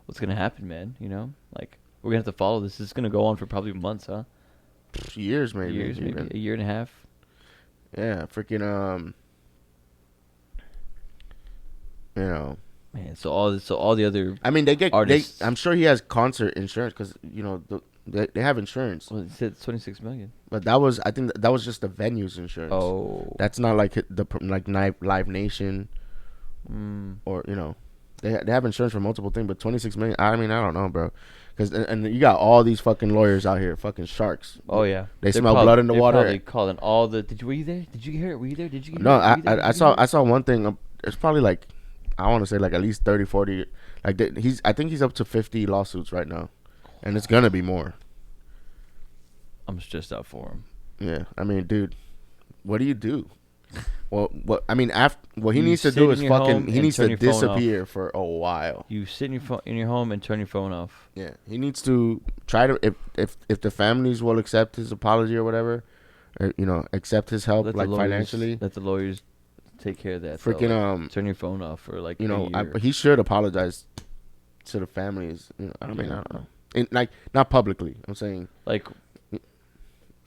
what's gonna happen, man? You know, like, we're gonna have to follow this. This is gonna go on for probably months, huh? Years, maybe. Years, maybe a year and a half. Yeah, freaking you know. Man, so all the other. I mean, they get artists. I'm sure he has concert insurance because, you know, they have insurance. Well, it said $26 million. But that was, I think that was just the venue's insurance. Oh, that's not like Live Nation, or, you know, they have insurance for multiple things. But $26 million, I mean, I don't know, bro. Because and you got all these fucking lawyers out here, fucking sharks. Oh yeah, they smell blood in the water. Probably calling all the. Were you there? Did you hear it? Were you there? Did you? No, I saw one thing. It's probably like, I want to say like at least 30, 40. Like I think he's up to 50 lawsuits right now, and it's gonna be more. I'm stressed out for him. Yeah, I mean, dude, what do you do? Well, what I mean, what he needs to do is fucking. He needs to disappear for a while. You sit in your home and turn your phone off. Yeah, he needs to try to, if the families will accept his apology or whatever, or, you know, accept his help, like financially. Let the lawyers take care of that. Freaking like, turn your phone off for like, you know, he should apologize to the families. You know, I mean, I don't know, like, not publicly. I'm saying, like,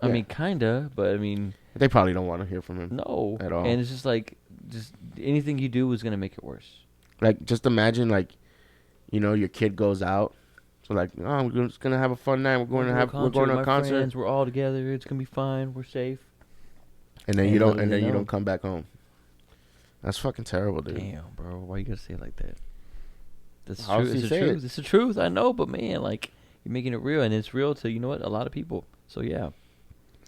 I mean, kinda, but I mean, they probably don't want to hear from him. No, at all. And it's just like, anything you do is gonna make it worse. Like, just imagine, like, you know, your kid goes out, so like, oh, we're just gonna have a fun night. We're going to a concert. Friends, we're all together. It's gonna be fine. We're safe. And then you don't come back home. That's fucking terrible, dude. Damn, bro. Why you gotta say it like that? That's true. It's the truth. It's the truth. I know, but man, like, you're making it real, and it's real to, you know what, a lot of people. So yeah.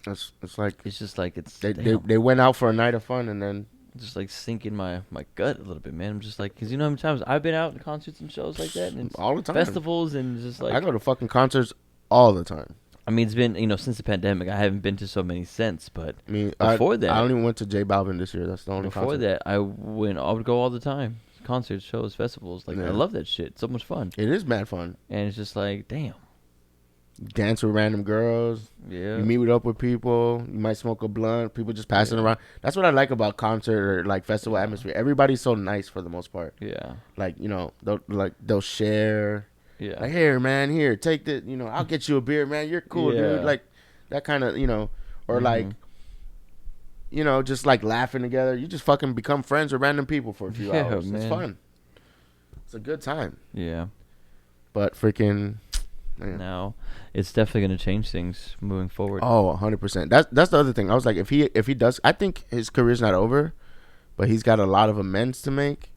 It's like, it's just like, it's they went out for a night of fun, and then just like sink in my gut a little bit, man. I'm just like, because you know how many times I've been out in concerts and shows like that, and it's all the time, festivals, and just like, I go to fucking concerts all the time. I mean, it's been, you know, since the pandemic, I haven't been to so many since, but I mean, before that, I only went to J Balvin this year. That's the only before concert. That I would go all the time. Concerts, shows, festivals, like, I love that shit. It's so much fun. It is mad fun, and it's just like, damn. Dance with random girls. Yeah. You meet up with people. You might smoke a blunt. People just passing around. That's what I like about concert or like festival atmosphere. Everybody's so nice for the most part. Yeah. Like, you know, they'll share. Yeah. Like, here, man, here, take this. You know, I'll get you a beer, man. You're cool, Yeah. dude. Like that kind of, you know, or like, you know, just like laughing together. You just fucking become friends with random people for a few hours. Man. It's fun. It's a good time. Yeah. But freaking. Man. Now, it's definitely going to change things moving forward. Oh, 100%. That's the other thing. I was like, if he does, I think his career's not over, but he's got a lot of amends to make,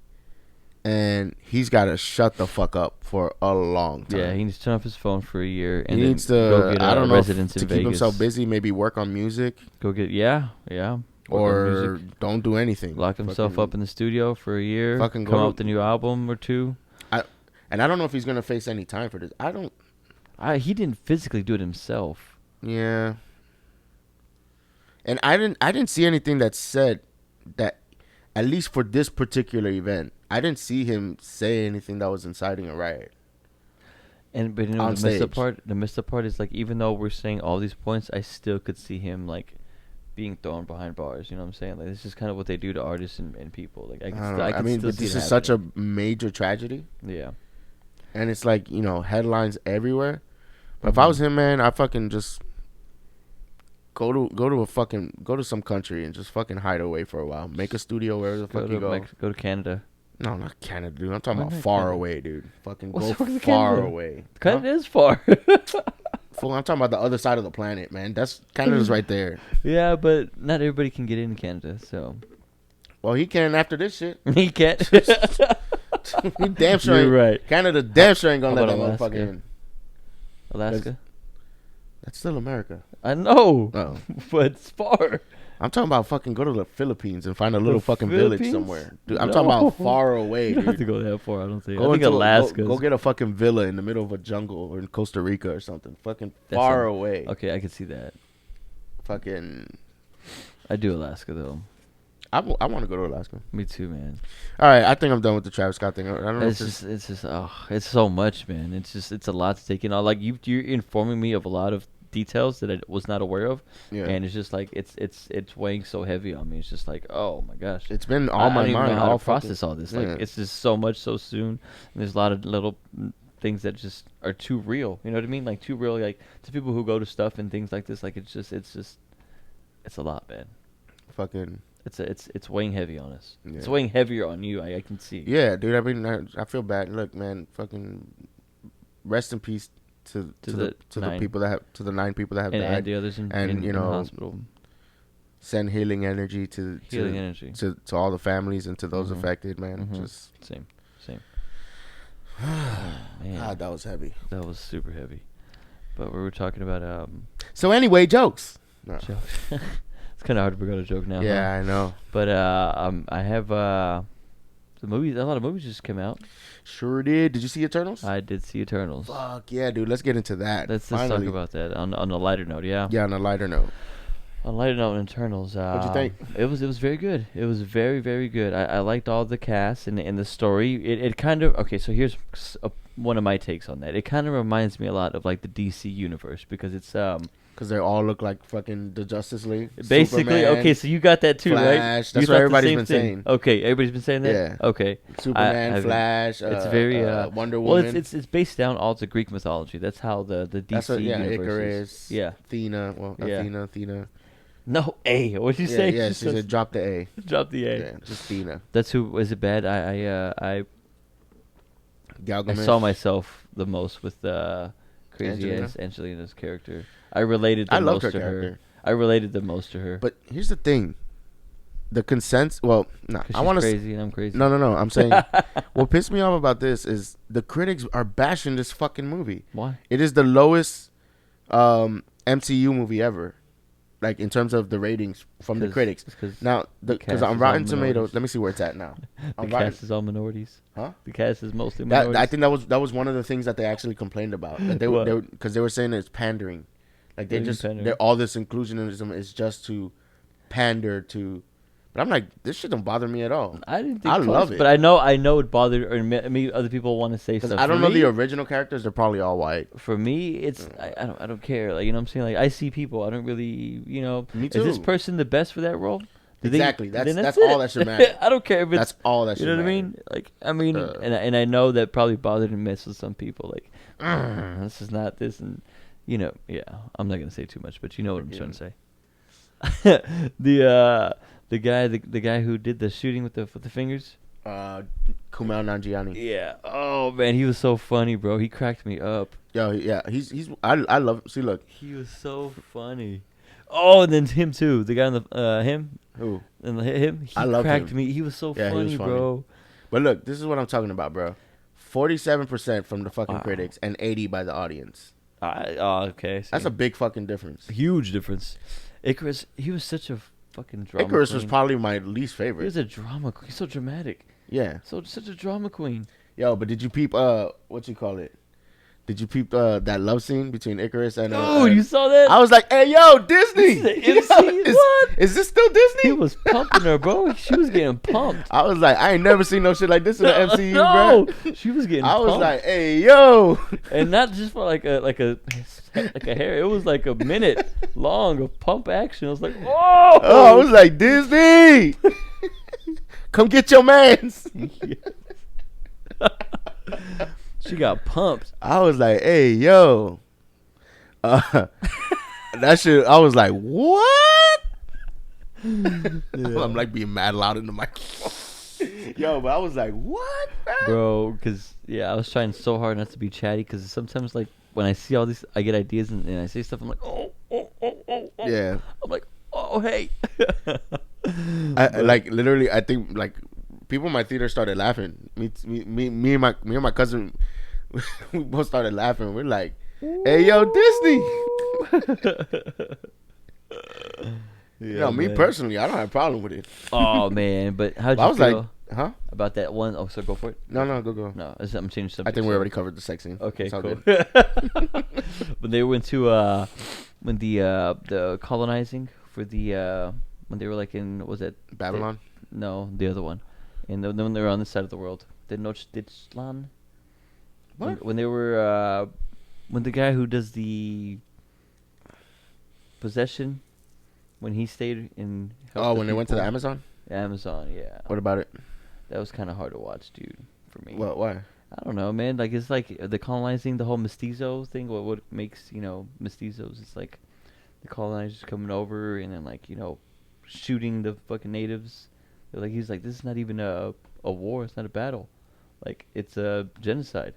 and he's got to shut the fuck up for a long time. Yeah, he needs to turn off his phone for a year. And he needs to, go get I don't know, residence to in keep Vegas. himself busy, maybe work on music. Go get, yeah. Or don't do anything. Lock himself up in the studio for a year. Fucking come out with a new album or two. And I don't know if he's going to face any time for this. He didn't physically do it himself. Yeah. And I didn't see anything that said that, at least for this particular event, I didn't see him say anything that was inciting a riot. But you know, the messed up part is, like, even though we're saying all these points, I still could see him, like, being thrown behind bars. You know what I'm saying? Like, this is kind of what they do to artists and people. Like, I mean, but this is such a major tragedy. Yeah. And it's like, you know, headlines everywhere. But if I was him, man, I fucking just go to some country and just fucking hide away for a while. Make a studio wherever the fuck you go. Go to Canada. No, not Canada, dude. I'm talking about far away, dude. Fucking go far away. Canada is far. Fool, I'm talking about the other side of the planet, man. That's Canada's right there. Yeah, but not everybody can get into Canada, so. Well, he can after this shit. He can't. He damn sure ain't. You're right. Canada damn sure ain't gonna let that Alaska? motherfucker in. Alaska? That's still America. I know. Oh. But it's far. I'm talking about fucking go to the Philippines and find a little fucking Philippines? village somewhere. Dude, I'm talking about far away, You don't have dude. to go that far, I don't think. Go I think into Alaska. Go get a fucking villa in the middle of a jungle or in Costa Rica or something. Fucking far away. Okay, I can see that. Fucking. I do Alaska, though. I want to go to Alaska. Me too, man. All right, I think I'm done with the Travis Scott thing. I don't know. It's so much, man. It's a lot to take in. Like you're informing me of a lot of details that I was not aware of, and it's just like it's weighing so heavy on me. It's just like, oh my gosh, it's been on my mind. I don't even know how to process all this. Like it's just so much so soon, and there's a lot of little things that just are too real. You know what I mean? Like too real. Like to people who go to stuff and things like this. Like it's a lot, man. Fucking. It's weighing heavy on us. Yeah. It's weighing heavier on you. I can see. Yeah, dude. I mean, I feel bad. Look, man. Fucking rest in peace to the 9 people that have died, and the others in you know, in the hospital. Send healing energy to all the families and to those affected, man. Just same. Man. God, that was heavy. That was super heavy. But we were talking about So anyway, jokes. No. It's kind of hard to bring out a joke now. Yeah, huh? I know. But I have the movies. A lot of movies just came out. Sure did. Did you see Eternals? I did see Eternals. Fuck yeah, dude. Let's get into that. Let's talk about that on a lighter note. Yeah. Yeah, on a lighter note. On a lighter note, Eternals. What'd you think? It was very good. It was very, very good. I liked all the cast and the story. It kind of so here's one of my takes on that. It kind of reminds me a lot of like the DC universe because it's because they all look like fucking the Justice League. Basically, Superman, okay, so you got that too, Flash, right? That's what everybody's been saying. Okay, everybody's been saying that? Yeah. Okay. Superman, Flash, it's very Wonder Woman. Well, it's based down all to Greek mythology. That's how the DC universe Icarus, is. Yeah. Athena. Well, Athena. No, A. What'd you say? Yeah, she said drop the A. Drop the A. Yeah, just Athena. That's who. Is it bad? I Galgameth. saw myself the most with crazy ass Angelina's character. I related the most to her. I related the most to her. But here's the thing. The consensus. Well, no, I want to. Crazy and I'm crazy. No. I'm saying what pissed me off about this is the critics are bashing this fucking movie. Why? It is the lowest MCU movie ever, like in terms of the ratings from the critics. Now, because on Rotten Tomatoes, let me see where it's at now. The cast is all minorities. Huh? The cast is mostly minorities. I think that was one of the things that they actually complained about. That they were saying it's pandering. Like all this inclusionism is just to pander to. But I'm like, this shit don't bother me at all. I didn't think I love it. But I know it bothered or maybe other people want to say stuff. I don't know the original characters. They're probably all white. For me, it's I don't care. Like, you know what I'm saying? Like, I see people. I don't really, you know. Me too. Is this person the best for that role? Exactly. Then That's it. all that should matter. I don't care if it's. That's all that should You know what matter. I mean? Like, I mean, and I know that probably bothered and messed with some people. Like, this is not this, and yeah. I'm not gonna say too much, but you know what I'm trying to say. The guy who did the shooting with the fingers. Kumail Nanjiani. Yeah. Oh man, he was so funny, bro. He cracked me up. Yo, yeah, he's I love. See, look, He was so funny. Oh, and then him too. The guy on the him. who? And him. He I loved cracked him. me. He was so Yeah, he was funny, funny. bro. But look, this is what I'm talking about, bro. 47% from the fucking Wow. critics and 80 by the audience. Okay. See. That's a big fucking difference. huge difference. Icarus, he was such a fucking drama Icarus queen. was probably my least He favorite. was a drama queen. He's so dramatic. Yeah. Such a drama queen. Yo, but did you peep what you call it? Did you peep that love scene between Icarus and Oh, you saw that? I was like, "Hey, yo, Disney! The Yo, MC? What? Is this still Disney?" He was pumping her, bro. She was getting pumped. I was like, "I ain't never seen no shit like this in the MCU, no, bro." she was getting. I was pumped. like, "Hey, yo!" And not just for like a hair. It was like a minute long of pump action. I was like, whoa! Oh, I was like, "Disney, come get your mans." She got pumped. I was like, "Hey, yo." That shit, I was like, "What?" I'm like being mad loud in the microphone. Yo, but I was like, "What, Bro, because, I was trying so hard not to be chatty because sometimes, like, when I see all these, I get ideas and I say stuff, I'm like, oh. Yeah. I'm like, oh, hey. I like, literally, I think, like, people in my theater started laughing. Me and my cousin, we both started laughing. We're like, "Hey, yo, Disney." Me man. personally, I don't have a problem with it. Oh, man. But how'd you I was feel like, huh? about that one? Oh, so go for it. No, go. No, I'm changing I subject. think we already covered the sex scene. Okay, It's all cool. good. When they went to when the colonizing for the when they were like in, what was it Babylon? no, the other one, and then when they were on this side of the world, the Nochtitlan. What? When they were when the guy who does the possession, when he stayed in. Oh, when they went to the Amazon? Amazon, yeah. What about it? That was kind of hard to watch, dude, for me. What? Why? I don't know, man. Like, it's like the colonizing, the whole mestizo thing. What makes, mestizos? It's like the colonizers coming over and then, like, shooting the fucking natives. He's like, this is not even a war. It's not a battle. Like, it's a genocide.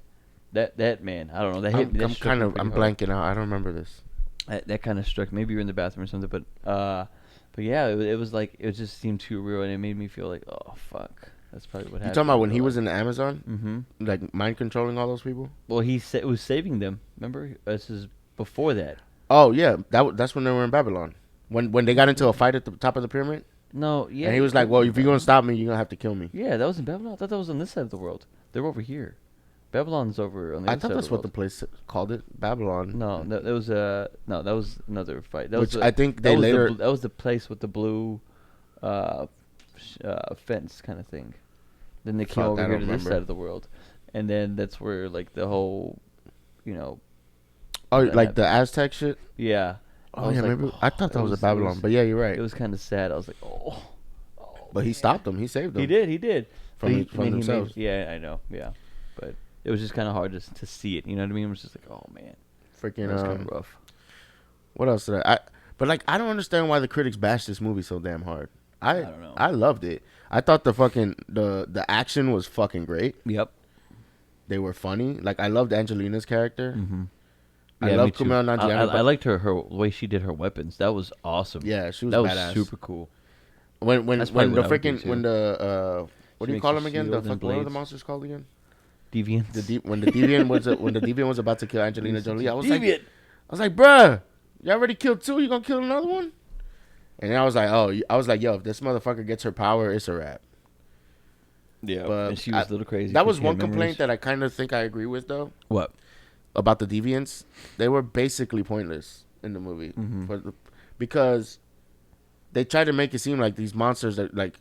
That man, I don't know. That hit me. I'm blanking out. I don't remember this. That kind of struck. Maybe you're in the bathroom or something, but yeah, it was like, it just seemed too real, and it made me feel like, oh fuck, that's probably what You happened. talking about when he was in the Amazon? Mm-hmm. Like mind controlling all those people? Well, he was saving them. Remember, this is before that. Oh yeah, that's when they were in Babylon. When they got into a fight at the top of the pyramid. No, yeah. And he was like, "Well, if you're gonna stop me, you're gonna have to kill me." Yeah, that was in Babylon. I thought that was on this side of the world. They're over here. Babylon's over on the I other thought side that's of the what the world. place called it, Babylon. No, that was that was another fight. That Which was I think they later. that was the place with the blue fence kind of thing. Then they came Fuck, over I here don't to this remember. side of the world, and then that's where like the whole, Oh, that like the happened. Aztec shit. Yeah. I Oh was yeah, like, maybe I thought that was a it Babylon, but yeah, you're right. It was kind of sad. I was like, oh. But he stopped them. He saved them. He did. From But from themselves. Yeah, I know. Yeah, but it was just kind of hard to see it. You know what I mean? It was just like, oh man, Freaking. that was kind of rough. What else did I? But like, I don't understand why the critics bashed this movie so damn hard. I don't know. I loved it. I thought the action was fucking great. Yep. They were funny. Like, I loved Angelina's character. Mm-hmm. I love Kumail Nanjiani. I liked her way she did her weapons. That was awesome. Yeah, she was that badass. was super cool. When That's the probably what I would do, freaking too. when the what She do you makes call a them again? shield The and fuck, what are the blades. monsters called again? Deviants. When the deviant was about to kill Angelina Jolie, I was Deviant. like, bruh, you already killed two. You gonna kill another one? And then I was like, yo, if this motherfucker gets her power, it's a wrap. Yeah, But and she was a little crazy. That 'cause was she had one complaint memories. that I kind of think I agree with, though, What? about the deviants. They were basically pointless in the movie because they tried to make it seem like these monsters are like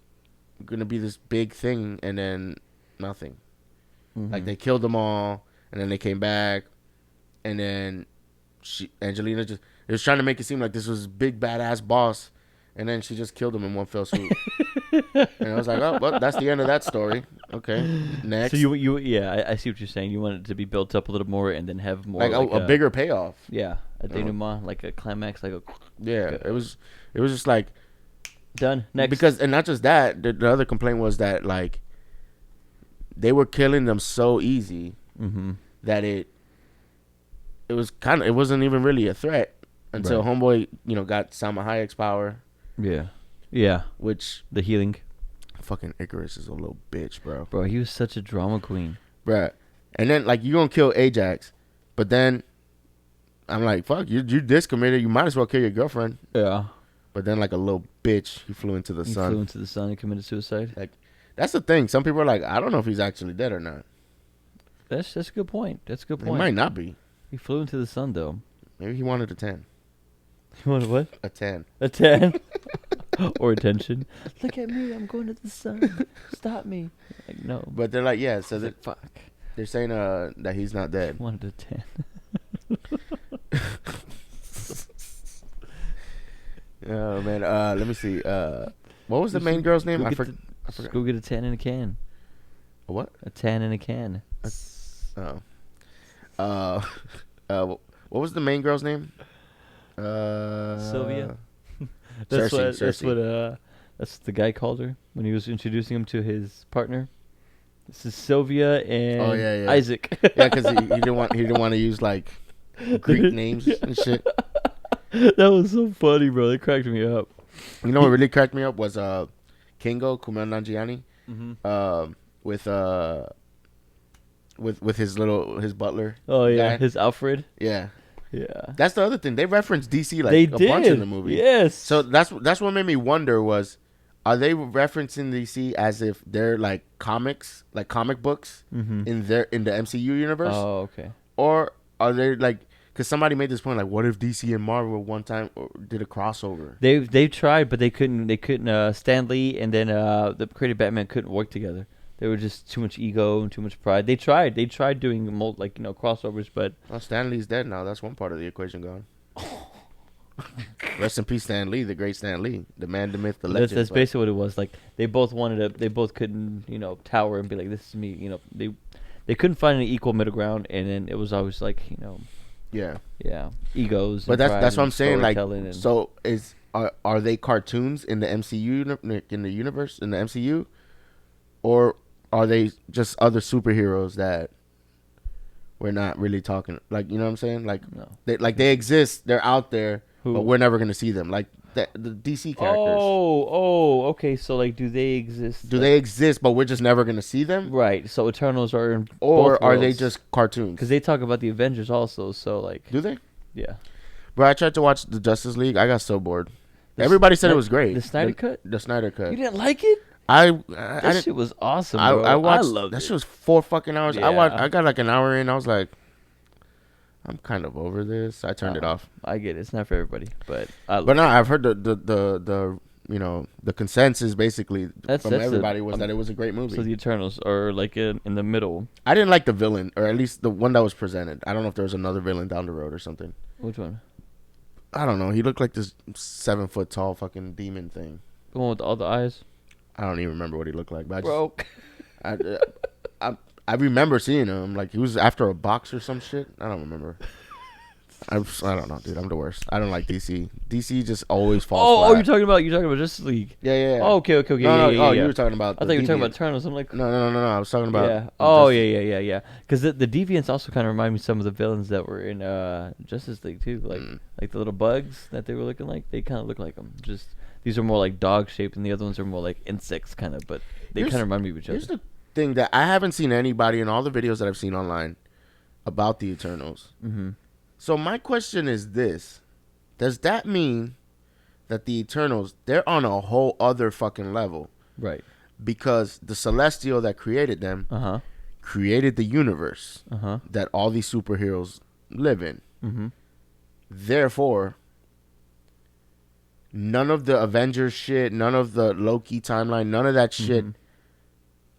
gonna be this big thing, and then nothing. Like, they killed them all, and then they came back, and then Angelina it was trying to make it seem like this was big badass boss, And then she just killed him in one fell swoop. And I was like, oh, well, that's the end of that story. Okay, next. So I see what you're saying. You want it to be built up a little more and then have more like a bigger payoff. Yeah, a denouement, like a climax, like a. Yeah, it was just like done next. Because and not just that, the other complaint was that like they were killing them so easy that it wasn't even really a threat until Homeboy got Salma Hayek's power. Yeah. Which the healing. Fucking Icarus is a little bitch, bro. Bro, he was such a drama queen. Bruh. And then like you gonna kill Ajax, but then I'm like, fuck, you this committed, you might as well kill your girlfriend. Yeah. But then like a little bitch, he flew into the sun. He flew into the sun and committed suicide. Like that's the thing. Some people are like, I don't know if he's actually dead or not. That's a good point. That's a good point. He might not be. He flew into the sun though. Maybe he wanted a 10. You wanted what? A 10. A 10? Or attention. Look at me, I'm going to the sun. Stop me. Like, no. But they're like, yeah, so fuck. They're saying that he's not dead. Wanted a 10. Oh man, let me see. What was the main girl's name? I forgot. Go get a 10 in a can. A what? A 10 in a can. What was the main girl's name? Sylvia. Cersei. That's what the guy called her when he was introducing him to his partner. This is Sylvia and Isaac. Yeah, because he didn't want to use like Greek names and shit. That was so funny, bro. It cracked me up. You know what really cracked me up was Kingo Kumail Nanjiani, with his butler. Oh yeah, guy. his Alfred. Yeah. Yeah. That's the other thing. They referenced DC like a bunch in the movie. Yes. So that's what made me wonder was, are they referencing DC as if they're like comics, like comic books in the MCU universe? Oh, okay. Or are they like, because somebody made this point, like, what if DC and Marvel one time did a crossover? They tried, but they couldn't. Stan Lee and then the creative Batman couldn't work together. There was just too much ego and too much pride. They tried doing crossovers, but Stan Lee's dead now. That's one part of the equation gone. Rest in peace, Stan Lee, the great Stan Lee, the man, the myth, the legend. That's basically what it was. Like they both couldn't tower and be like, this is me. They couldn't find an equal middle ground, and then it was always like yeah, egos. But that's what I'm saying. Like, so are they cartoons in the MCU in the universe in the MCU, or are they just other superheroes that we're not really talking? Like, you know what I'm saying? Like, no. they exist. They're out there, but we're never gonna see them. Like the DC characters. Oh, okay. So like, do they exist? They exist, but we're just never gonna see them? Right. So Eternals are in or both are they worlds. just cartoons? Because they talk about the Avengers also. So like, do they? Yeah. Bro, I tried to watch the Justice League. I got so bored. Everybody said it was great. The Snyder Cut. The Snyder Cut. You didn't like it? That shit was awesome, bro. I watched. I loved that it. shit was 4 fucking hours. Yeah. I got like an hour in. I was like, I'm kind of over this. I turned it off. I get it. It's not for everybody, but I've heard the consensus basically from everybody was that it was a great movie. So the Eternals are like in the middle. I didn't like the villain, or at least the one that was presented. I don't know if there was another villain down the road or something. Which one? I don't know. He looked like this 7 foot tall fucking demon thing. The one with all the eyes. I don't even remember what he looked like. But I remember seeing him. Like, he was after a box or some shit. I don't remember. I don't know, dude. I'm the worst. I don't like DC. DC just always falls flat. You're talking about Justice League. Yeah. Oh, okay. No, yeah. You were talking about. I thought you were talking about Eternals. I'm like, no. I was talking about. Yeah. Oh, yeah. Because the Deviants also kind of remind me of some of the villains that were in Justice League too. Like the little bugs that they were looking like. They kind of look like them. Just these are more like dog shaped, and the other ones are more like insects, kind of. But they kind of remind me of each other. Here's the thing that I haven't seen anybody in all the videos that I've seen online about the Eternals. Mm-hmm. So my question is this: does that mean that the Eternals, they're on a whole other fucking level? Right. Because the Celestial that created them created the universe that all these superheroes live in. Mm-hmm. Therefore, none of the Avengers shit, none of the Loki timeline, none of that shit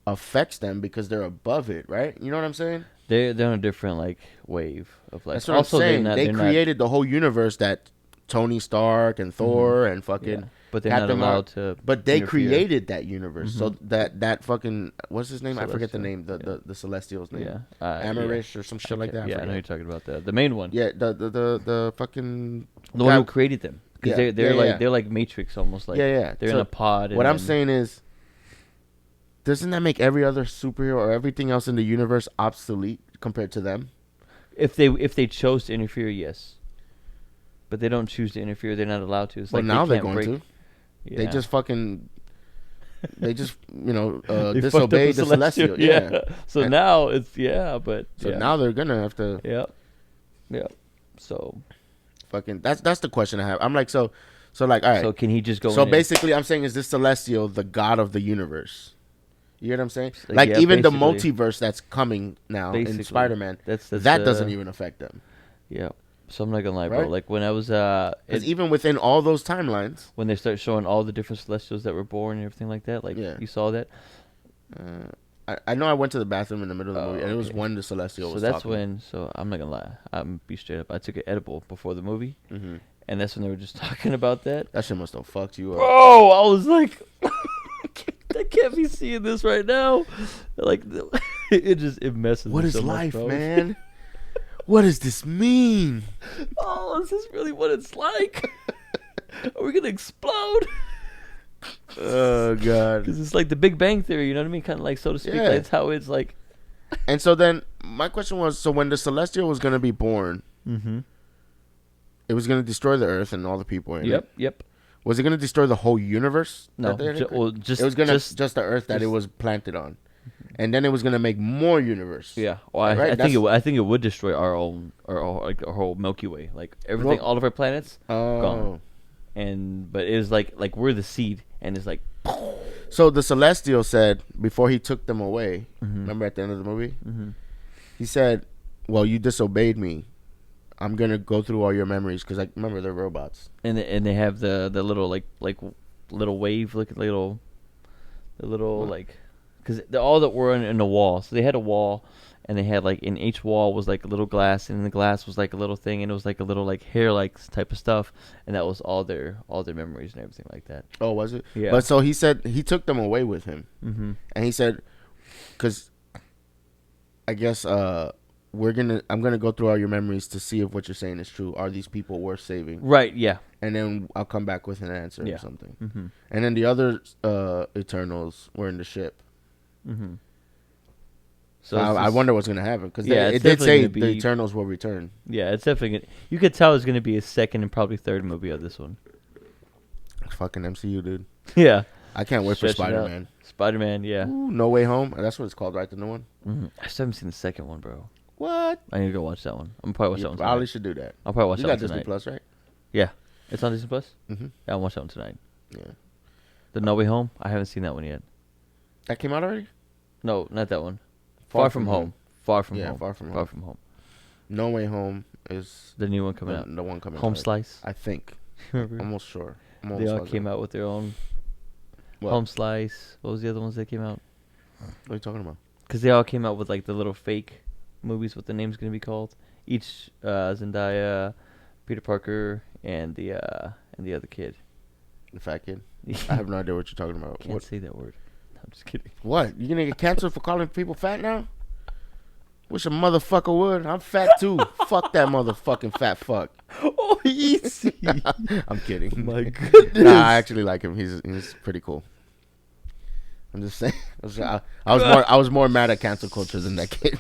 affects them because they're above it, right? You know what I'm saying? They're on a different wave of like. That's what I'm saying. They created the whole universe that Tony Stark and Thor and fucking But they're got not them allowed out. to. But they interfere. created that universe. So Mhm. that fucking what's his name? I forget the Celestial. name. Yeah. The Celestial's name. Yeah. Amarish or some shit like that. I Yeah, I know forget. you're talking about the main one. Yeah, the fucking The one guy. who created them. Because Yeah, they're like Matrix almost. Like yeah. they're in So a pod. what and I'm then- saying is, doesn't that make every other superhero or everything else in the universe obsolete compared to them? if they chose to interfere, yes. But they don't choose to interfere. They're not allowed to. It's Well, like now they they're can't going break. to. Yeah. They just fucking. They just They fucked up disobeyed the Celestial. Yeah. So And- now it's but So yeah. now they're gonna have to Yeah. So fucking. That's the question I have. I'm like so like all right. so can he just go? So in basically, I'm saying is this Celestial the god of the universe? You get what I'm saying? Like, Like yeah, even the basically. multiverse that's coming now in Basically. Spider-Man, That's that doesn't even affect them. Yeah. So I'm not gonna lie, bro. Right? Like when I was Because even within all those timelines, when they start showing all the different Celestials that were born and everything like that, like Yeah. you saw that. I know I went to the bathroom in the middle of the movie, and it was okay. when the Celestial So was that's talking. when. So I'm not gonna lie. I'm be straight up. I took an edible before the movie, Mm-hmm. and that's when they were just talking about that. That shit must have fucked you up. Bro, I was like, I can't be seeing this right now. Like, it messes. What me is so much, life, bro. man? What does this mean? Oh, is this really what it's like? Are we gonna explode? Oh god. Because it's like the Big Bang Theory, you know what I mean? Kind of like, so to speak. Yeah. Like, that's how it's like. And so then my question was: so when the Celestial was gonna be born, Mm-hmm. it was gonna destroy the Earth and all the people in it. Yep. Was it gonna destroy the whole universe? No, that they had created? just it was gonna just just the Earth that it just- was planted on, and then it was gonna make more universe. yeah. Well, I Right, think I think it would destroy our own like our whole Milky Way, like everything, Well- all of our planets, Oh. gone. But it was like we're the seed, and it's like. So the Celestial said before he took them away. Mhm. Remember at the end of the movie, Mm-hmm. he said, "Well, you disobeyed me. I'm gonna go through all your memories because I remember they're robots." And they have the little like little wave, look at the little What? like, because all that were in the wall. So they had a wall, and they had like in each wall was like a little glass, and in the glass was like a little thing, and it was like a little like hair like type of stuff, and that was all their memories and everything like that. Oh, was it? Yeah. But so he said he took them away with him, Mm-hmm. and he said, "Because I guess I'm gonna go through all your memories to see if what you're saying is true. Are these people worth saving? Right. Yeah. And then I'll come back with an answer Yeah. or something." Mm-hmm. And then the other Eternals were in the ship. Mm-hmm. So it's I just- wonder what's gonna happen because Yeah, it it's did definitely say gonna the be- Eternals will return. Yeah, it's definitely gonna, you could tell it's gonna be a second and probably third movie of this one. Fucking MCU, dude. Yeah. I can't wait for Stretch it out. Spider-Man. Spider-Man. Yeah. Ooh, No Way Home. That's what it's called, right? The new one. Mm-hmm. I still haven't seen the second one, bro. What? I need to go watch that one. I'm probably watch You that one probably tonight. should do that. I'll probably watch You that got one Disney tonight. Plus, right? Yeah, it's on Disney Plus. Mm-hmm. Yeah, I'll watch that one tonight. Yeah. The No Way Home. I haven't seen that one yet. That came out already? No, not that one. Far From Home. Far From Yeah, Home. Far From Far Home. From Home. No Way Home is The new one coming out. the one coming Home out. Slice. I think. Remember? Almost sure. I'm They almost all positive. came out with their own. What? Home Slice. What was the other ones that came out? What are you talking about? Because they all came out with like the little fake movies. What the name's gonna be called? Each Zendaya, Peter Parker, and the other kid. The fat kid? I have no idea what you're talking about. Can't What? say that word. No, I'm just kidding. What? You gonna get canceled for calling people fat now? Wish a motherfucker would. I'm fat too. Fuck that motherfucking fat fuck. Oh, easy. I'm kidding. My goodness. Nah, I actually like him. He's pretty cool. I'm just saying. I was more mad at cancel culture than that kid.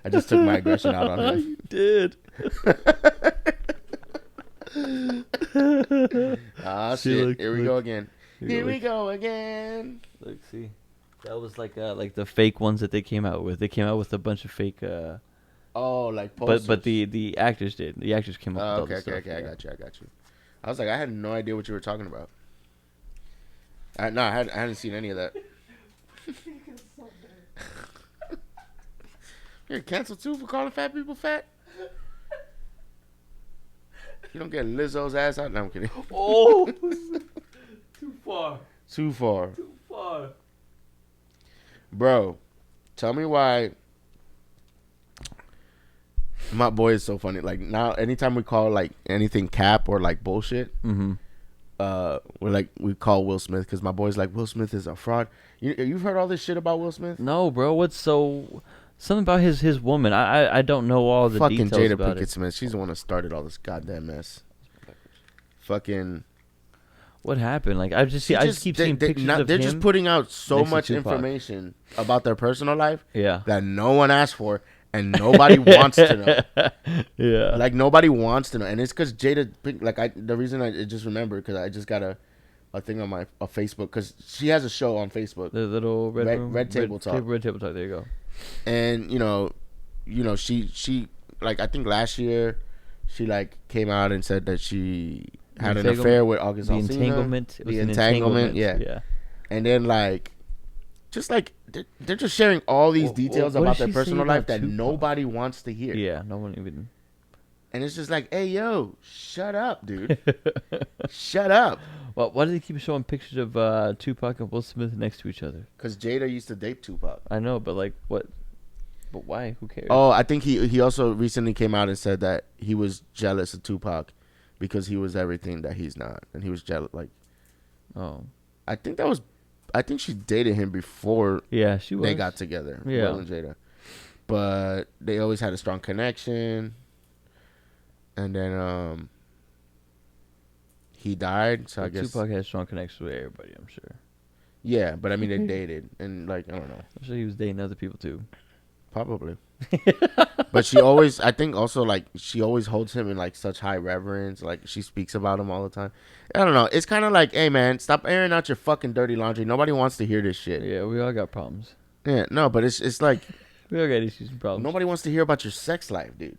I just took my aggression out on him. You did. Ah See, shit! look, Here we look. go again. Here we look. go again. Look, see. That was like the fake ones that they came out with. They came out with a bunch of fake. Oh, like posters. But the actors did. The actors came up with all okay, the stuff. okay. I yeah. got you. I was like, I had no idea what you were talking about. I hadn't seen any of that. You're canceled too for calling fat people fat. You don't get Lizzo's ass out. No, I'm kidding. Oh, too far. Too far, Too far. bro. Tell me why My boy is so funny. Like now, anytime we call like anything cap or like bullshit, Mm-hmm. we call Will Smith because my boy's like Will Smith is a fraud. You've heard all this shit about Will Smith? No, bro. What's so something about his woman? I don't know all the Fucking details Jada about Pinkett it. Smith. She's the one that started all this goddamn mess. Fucking. What happened? Like I just keep seeing pictures of they're him. just putting out so next to much Tupac. information about their personal life Yeah. that no one asked for and nobody wants to know. Yeah. Like nobody wants to know, and it's because Jada. The reason I just remember because I just got a thing on my Facebook because she has a show on Facebook. The little Red Table Talk. Red Table Talk. There you go. And she like I think last year she like came out and said that she had an affair with August Alsina. Entanglement. It was The an entanglement, yeah. And then like just like they're just sharing all these details what about did their she personal say life about that Tupac? nobody wants to hear. Yeah, no one even. And it's just like, hey yo, shut up, dude. Shut up. Well, why do they keep showing pictures of Tupac and Will Smith next to each other? Because Jada used to date Tupac. I know, but like, what? But why? Who cares? Oh, I think he also recently came out and said that he was jealous of Tupac because he was everything that he's not, and he was jealous. Like, Oh. I think she dated him before Yeah, she was. they got together. Yeah. Will and Jada, but they always had a strong connection. And then he died, so I guess Tupac had strong connections with everybody. I'm sure. yeah. But I mean, they dated, and like I don't know, I'm sure he was dating other people too. probably. But she always, I think, also like she always holds him in like such high reverence. Like she speaks about him all the time. I don't know. It's kind of like, hey man, stop airing out your fucking dirty laundry. Nobody wants to hear this shit. Yeah, we all got problems. Yeah, no, but it's like We all got issues and problems. nobody wants to hear about your sex life, dude.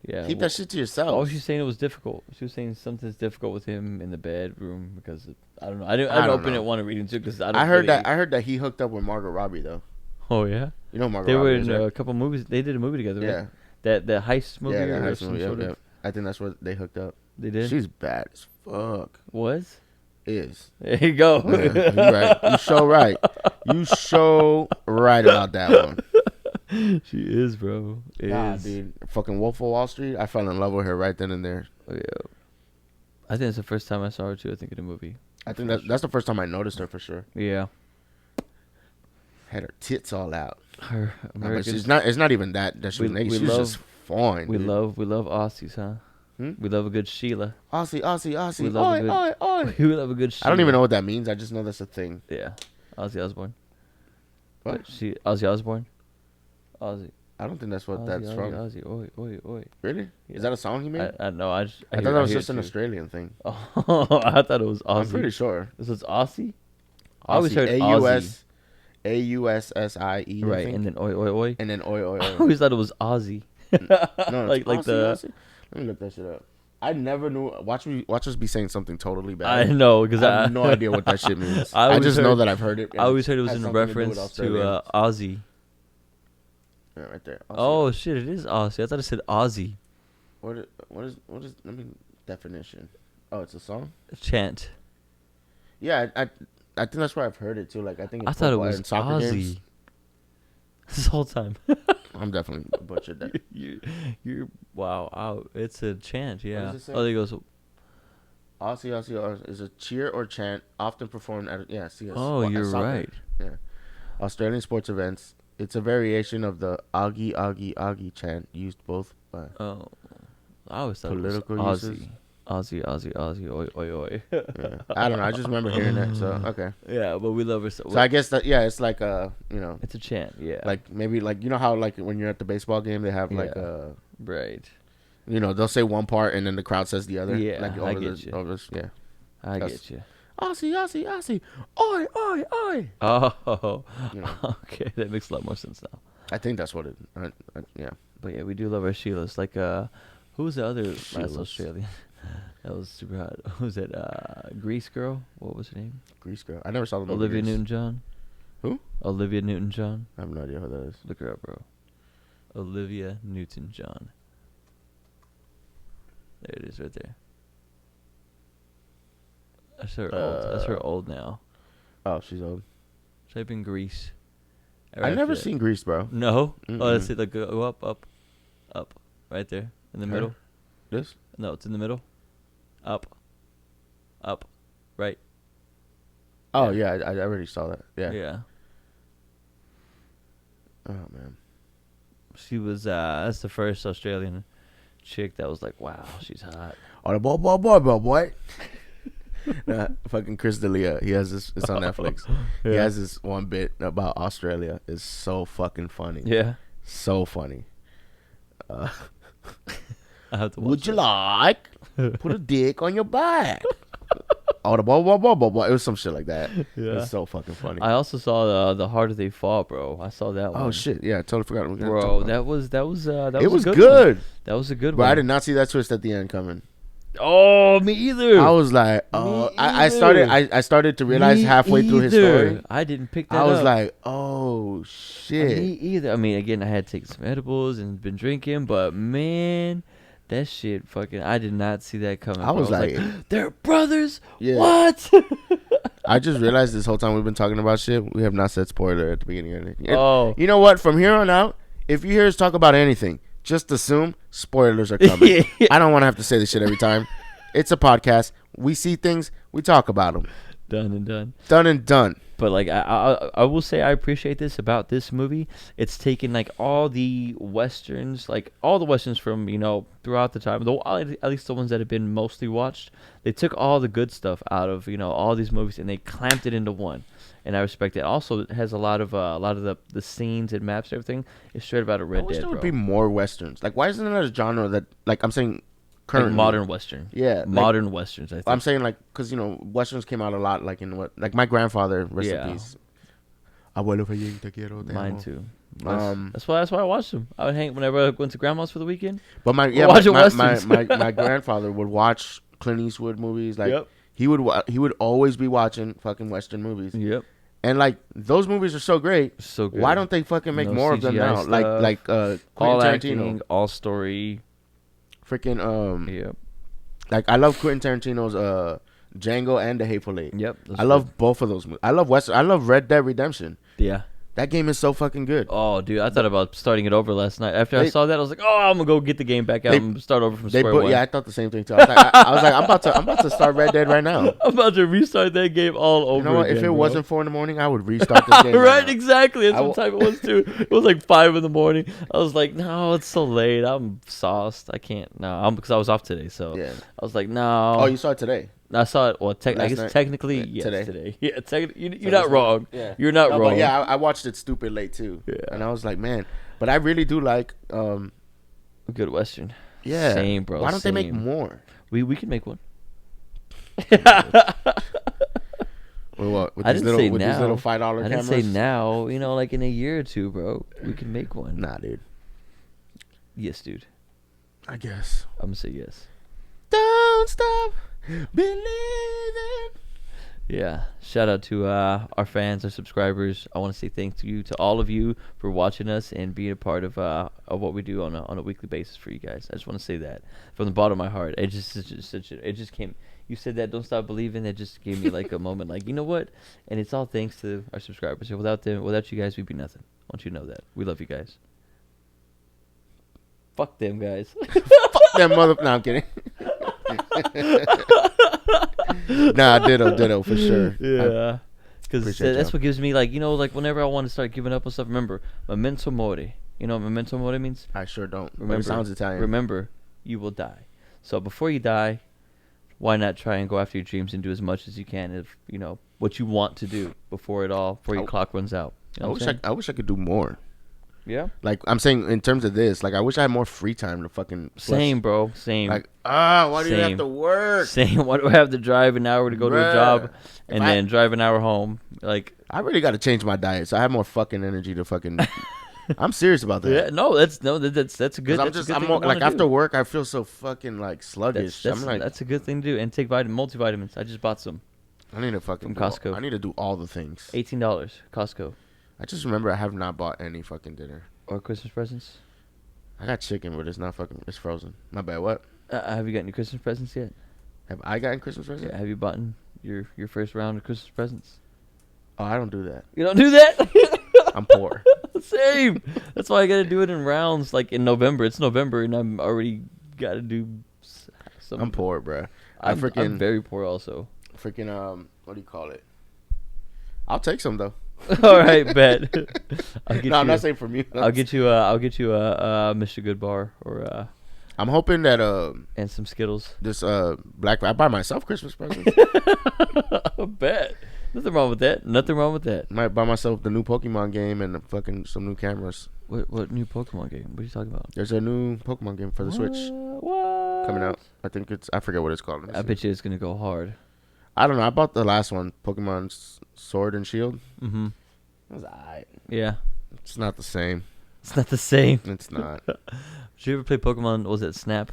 Yeah. Keep that shit to yourself. Oh, she's saying it was difficult. She was saying something's difficult with him in the bedroom because I don't know. I didn't don't open know. it want to read into because I heard that he hooked up with Margot Robbie though. Oh yeah. You know Margot They Robbie. were is, in right? a couple movies. They did a movie together. Yeah. Right? That heist movie. Yeah, or that some movie. sort of- I think that's where they hooked up. They did. She's bad as fuck. Was. Is. There you go. Yeah, you right. You so right. You so right about that one. She is, bro. Nah, dude. Fucking Wolf of Wall Street. I fell in love with her right then and there. Oh, yeah. I think it's the first time I saw her too. I think in the movie. I think that's the first time I noticed her for sure. Yeah. Had her tits all out. Her Nah, but American. she's not. It's not even that she was naked. She was just fine. We dude. love Aussies, huh? Hmm? We love a good Sheila. Aussie. We love a good- Oi, oi. We love a good Sheila. I don't even know what that means. I just know that's a thing. Yeah. Ozzy Osbourne. What? Ozzy Osbourne. Ozzy. I don't think that's what Ozzy, that's Ozzy, from. Ozzy. Oi, oi, oi. Really? Yeah. Is that a song he made? I know. I I thought that was just an too. Australian thing. Oh, I thought it was Aussie. I'm pretty sure. This was Aussie? I always Aussie, heard Aussie. AUSSIE. I Right, think. and then oi, oi, oi. And then oi. I always thought it was Aussie. No, like Aussie, the. Aussie? Let me look that shit up. I never knew. Watch us be saying something totally bad. I know because I have no idea what that shit means. I always just know heard- that I've heard it. I always heard it was has in something to do with reference to Australians. Aussie. Yeah, right there. Aussie. Oh shit! It is Aussie. I thought it said Aussie. What is? Let me definition. Oh, it's a song. Chant. Yeah, I think that's where I've heard it too. Like I think I it's thought it popular was in soccer Aussie. games. This whole time. I'm definitely butchered that. You're wow. It's a chant. Yeah. does it say? Oh, there goes. Aussie is a cheer or chant often performed at Oh, you're soccer. right. Yeah, Australian sports events. It's a variation of the Augie Augie Augie chant used both by Oh, I always thought political it was uses. Aussie, oi, oi, oi. Yeah. I don't know. I just remember hearing that. So okay. Yeah, but we love her so. So I guess that it's like It's a chant, yeah. like maybe like how like when you're at the baseball game they have like Yeah. Right. they'll say one part and then the crowd says the other. Yeah, like I get you. yeah. I That's- get you. Aussie, oi, oi, oi. Oh, You know. okay, that makes a lot more sense now. I think that's what it. Yeah. But yeah, we do love our Sheilas. Like, who was the other last Sheilas. Australian? That was super hot. Who was it? Grease girl? What was her name? Grease girl. I never saw the movie. Olivia Grease. Newton-John. Who? Olivia Newton-John. I have no idea who that is. Look her up, bro. Olivia Newton-John. There it is, right there. That's her old. That's her old now. Oh, she's old. Type in Grease. I never seen Grease, bro. No. Oh, let's Mm-mm. see. Like, go up. right there in the Her? middle. This? No, it's in the middle. Up, right. Oh yeah, I already saw that. Yeah. Yeah. Oh man. She was. That's the first Australian chick that was like, wow, she's hot. Oh, the boy. Nah, fucking Chris D'Elia. He has this. It's on Netflix. Yeah. He has this one bit about Australia. It's so fucking funny. Yeah. So funny. I have to watch Would you that. like put a dick on your back? Oh, the boy. It was some shit like that. Yeah. It's so fucking funny. I also saw the Harder They Fall, bro. I saw that one. Oh shit! Yeah, I totally forgot. We gotta Bro, talk about that was it was a good. One. That was a good But one. I did not see that twist at the end coming. Oh, me either. I was like, oh, I started to realize halfway through his story. I didn't pick that up. I was like, oh shit. Me either. I mean, again, I had to take some edibles and been drinking, but man, that shit fucking, I did not see that coming. I was like, they're brothers? Yeah. What? I just realized this whole time we've been talking about shit, we have not said spoiler at the beginning of it. Oh. You know what? From here on out, if you hear us talk about anything, just assume spoilers are coming. Yeah. I don't want to have to say this shit every time. It's a podcast. We see things. We talk about them. Done and done. Done and done. But like I will say I appreciate this about this movie. It's taken like all the westerns from throughout the time, though at least the ones that have been mostly watched. They took all the good stuff out of all these movies and they clamped it into one. And I respect it. Also, it has a lot of the scenes and maps and everything. It's straight about a Red I wish Dead, there would bro. be more westerns. Like, why isn't there a genre that, like, I'm saying, currently, Like modern western. Yeah, like, modern westerns. I think. I'm saying, like, because westerns came out a lot, like like my grandfather, rest Yeah. in peace. Abuelo Fellín, te quiero, te Mine amo. too. Um, That's why I watched them. I would hang whenever I went to grandma's for the weekend. But my grandfather would watch Clint Eastwood movies. Like, Yep. he would always be watching fucking western movies. Yep. And like those movies are so great. So good. Why don't they fucking make No more of them CGI now? stuff. Like all Quentin acting, Tarantino, all story. freaking Yep. like I love Quentin Tarantino's Django and The Hateful Eight. Yep. I love both of those movies. I love Western. I love Red Dead Redemption. Yeah. That game is so fucking good. Oh, dude, I thought about starting it over last night. After I saw that, I was like, "Oh, I'm gonna go get the game back out and start over from square one." Yeah, I thought the same thing too. I was like, I'm about to start Red Dead right now. I'm about to restart that game all over. You know what? Again, if it bro. wasn't 4 a.m, I would restart this game. right, now. exactly. That's what time it was too. It was like 5 a.m. I was like, "No, it's so late. I'm sauced. I can't." No, because I was off today, so Yeah. I was like, "No." Oh, you saw it today? I saw it. Well, I Last guess night? technically, Yeah, yes, today. Yeah, you're So not wrong. Yeah. You're not No, wrong. But yeah, I watched it stupid late too. Yeah. And I was like, man, but I really do like. Good Western. Yeah. Same, bro. Why don't they make same. more? We can make one. With what? With I these didn't say with now. these little $5 I cameras? didn't say now. Like in a year or two, bro. We can make one. Nah, dude. Yes, dude. I guess. I'm gonna say yes. Don't stop believing. Yeah. Shout out to our fans, our subscribers. I want to say thank you to all of you for watching us and being a part of what we do on a weekly basis for you guys. I just want to say that from the bottom of my heart. It just came. You said that, don't stop believing. That just gave me like a moment, like, you know what? And it's all thanks to our subscribers. So without you guys, we'd be nothing. I want you to know that we love you guys. Fuck them guys. Fuck that mother. No, I'm kidding. Nah, ditto for sure. Yeah. Because appreciate that's y'all. what gives me, like, whenever I want to start giving up on stuff, remember, memento mori. You know what memento mori means? I sure don't. But Remember, it sounds Italian. Remember, you will die. So before you die, why not try and go after your dreams and do as much as you can of, what you want to do before your clock runs out. You know what I'm saying? I wish I could do more. Yeah. Like, I'm saying in terms of this, like, I wish I had more free time to fucking flush. Same, bro. Same. Like, why do you have Same. to work? Same. Why do I have to drive an hour to go to a Bruh. job and If I- then drive an hour home? Like, I really got to change my diet so I have more fucking energy to fucking. I'm serious about that. yeah, that's a good. 'Cause That's a good I'm thing more, to like wanna after do. work, I feel so fucking like sluggish. I'm like, That's a good thing to do. And take multivitamins. I just bought some. I need to fucking From Costco. I need to do all the things. $18, Costco. I just remember I have not bought any fucking dinner. Or Christmas presents. I got chicken, but it's not fucking. It's frozen. My bad. What? Have you gotten your Christmas presents yet? Have I gotten Christmas presents? Yeah, have you bought your first round of Christmas presents? Oh, I don't do that. You don't do that? I'm poor. Same. That's why I gotta do it in rounds. Like in November. It's November, and I'm already gotta do some. I'm poor, bro. I'm very poor also. Freaking what do you call it? I'll take some though. All right, bet. I'm not saying from you. I'll get you a Mr. Good bar or I'm hoping that and some Skittles. this black I buy myself Christmas presents. I bet. Nothing wrong with that. Nothing wrong with that. Might buy myself the new Pokemon game and fucking some new cameras. What new Pokemon game? What are you talking about? There's a new Pokemon game for the Switch What? coming out. I forget what it's called. I bet you it's gonna go hard. I don't know. I bought the last one, Pokemon Sword and Shield. Mm-hmm. It was alright. Yeah. It's not the same. It's not the same. It's not. Did you ever play Pokemon? What was it Snap?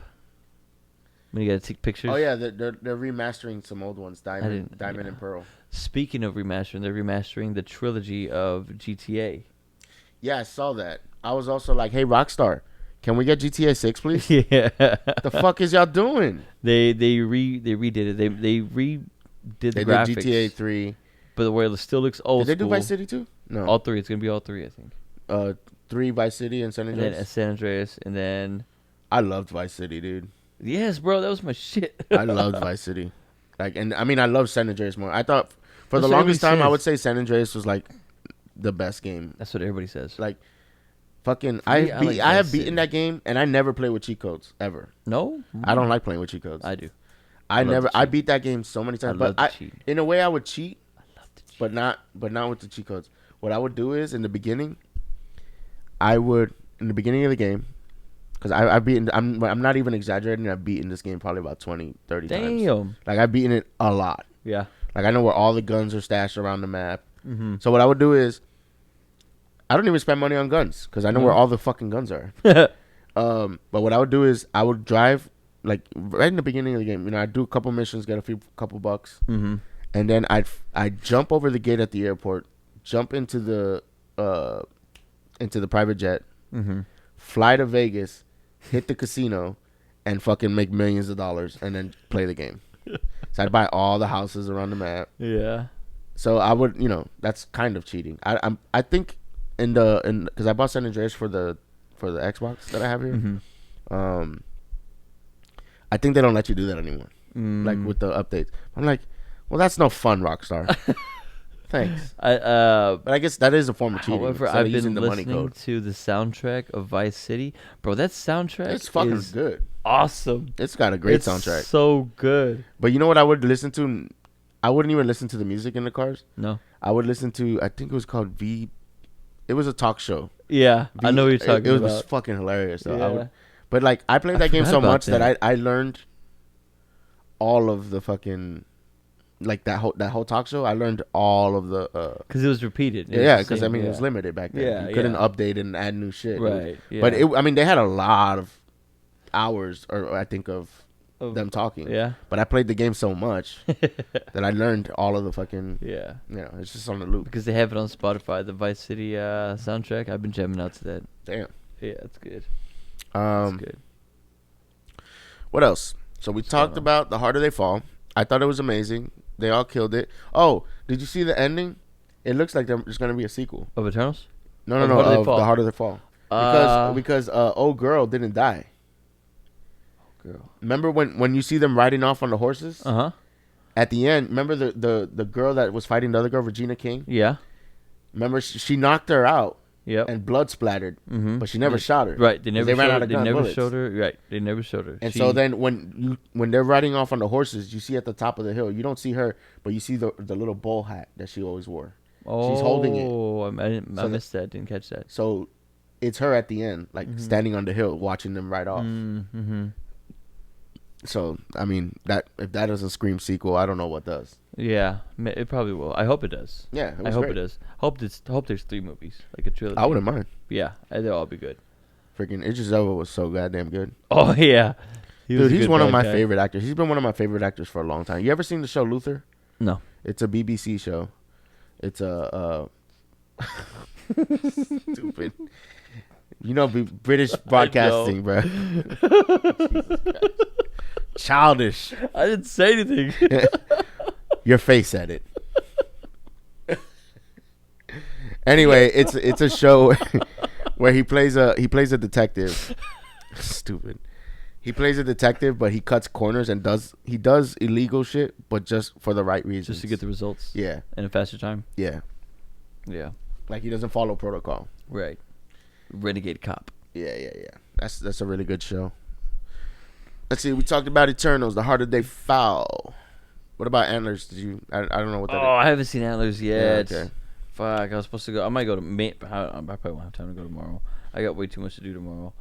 When you gotta take pictures. Oh yeah, they're remastering some old ones, Diamond and Pearl. Speaking of remastering, they're remastering the trilogy of GTA. Yeah, I saw that. I was also like, hey, Rockstar, can we get GTA 6, please? Yeah. The fuck is y'all doing? They redid it. They redid the graphics. Did GTA 3. But where it still looks old. Did they do Vice City too? No. All three. It's gonna be all three, I think. 3 Vice City and San Andreas. And then San Andreas, and then. I loved Vice City, dude. Yes, bro, that was my shit. I loved Vice City. Like, and I mean, I love San Andreas more. I thought for the longest time, I would say San Andreas was like the best game. That's what everybody says. Like, fucking, I have beaten that game, and I never play with cheat codes ever. No, I don't like playing with cheat codes. I do. I beat that game so many times. But in a way, I would cheat. I love to cheat. But not with the cheat codes. What I would do is in the beginning of the game, because I've beaten, I'm not even exaggerating, I've beaten this game probably about 20, 30 times. Damn. Like, I've beaten it a lot. Yeah. Like, I know where all the guns are stashed around the map. Mm-hmm. So what I would do is, I don't even spend money on guns, because I know where all the fucking guns are. But what I would do is, I would drive, like, right in the beginning of the game, I'd do a couple missions, get couple bucks, mm-hmm. and then I'd jump over the gate at the airport, jump into the private jet, mm-hmm. fly to Vegas, hit the casino, and fucking make millions of dollars, and then play the game. So I'd buy all the houses around the map. Yeah. So I would, that's kind of cheating. I think because I bought San Andreas for the Xbox that I have here. Mm-hmm. I think they don't let you do that anymore. Like with the updates. I'm like, well, that's no fun, Rockstar. Thanks. But I guess that is a form of cheating. However, I've been listening to the soundtrack of Vice City. Bro, that soundtrack it's fucking good. Awesome. It's got a great soundtrack. So good. But you know what I would listen to? I wouldn't even listen to the music in the cars. No. I would listen to, I think it was called V. It was a talk show. Yeah, I know what you're talking about. It was fucking hilarious. Though. Yeah. But like, I played that game so much that I learned all of the fucking, like that whole talk show. I learned all of the. Because it was repeated. Yeah, because I mean it was limited back then. Yeah, you couldn't update it and add new shit. Right. Yeah. But I mean, they had a lot of hours, or I think of them talking. Yeah. But I played the game so much that I learned all of the fucking. Yeah. It's just on the loop. Because they have it on Spotify, the Vice City soundtrack. I've been jamming out to that. Damn. Yeah, it's good. It's good. What else? So we talked about The Harder They Fall. I thought it was amazing. They all killed it. Oh, did you see the ending? It looks like there's going to be a sequel. Of Eternals? No. Of The Harder They Fall. Because old girl didn't die. Girl. Remember when you see them riding off on the horses? Uh-huh. At the end, remember the girl that was fighting the other girl, Regina King? Yeah. Remember she knocked her out. Yep. And blood splattered. Mm-hmm. But she never shot her. Right. They never ran out of bullets. showed her. Right. They never showed her. And so then when they're riding off on the horses, you see at the top of the hill, you don't see her, but you see the little bull hat that she always wore. Oh, she's holding it. I missed that. Didn't catch that. So it's her at the end, like standing on the hill watching them ride off. Mm-hmm. So I mean, if that doesn't scream sequel, I don't know what does. Yeah, it probably will. I hope it does. Yeah, I hope it does. Hope there's 3 movies, like a trilogy. I wouldn't mind. Yeah, they'll all be good. Freaking Idris Elba was so goddamn good. Oh yeah, he's one of my favorite actors. He's been one of my favorite actors for a long time. You ever seen the show Luther? No. It's a BBC show. It's a stupid. British broadcasting, bro. Childish. I didn't say anything. Your face said it. Anyway, it's a show where he plays a detective. Stupid. He plays a detective, but he cuts corners and does illegal shit, but just for the right reasons. Just to get the results. Yeah. In a faster time. Yeah. Yeah. Like he doesn't follow protocol. Right. Renegade cop. Yeah. That's a really good show. Let's see. We talked about Eternals. The harder they fall. What about Antlers? Did you? I don't know what that is. I haven't seen Antlers yet. Yeah, okay. Fuck, I was supposed to go. I might go to I probably won't have time to go tomorrow. I got way too much to do tomorrow.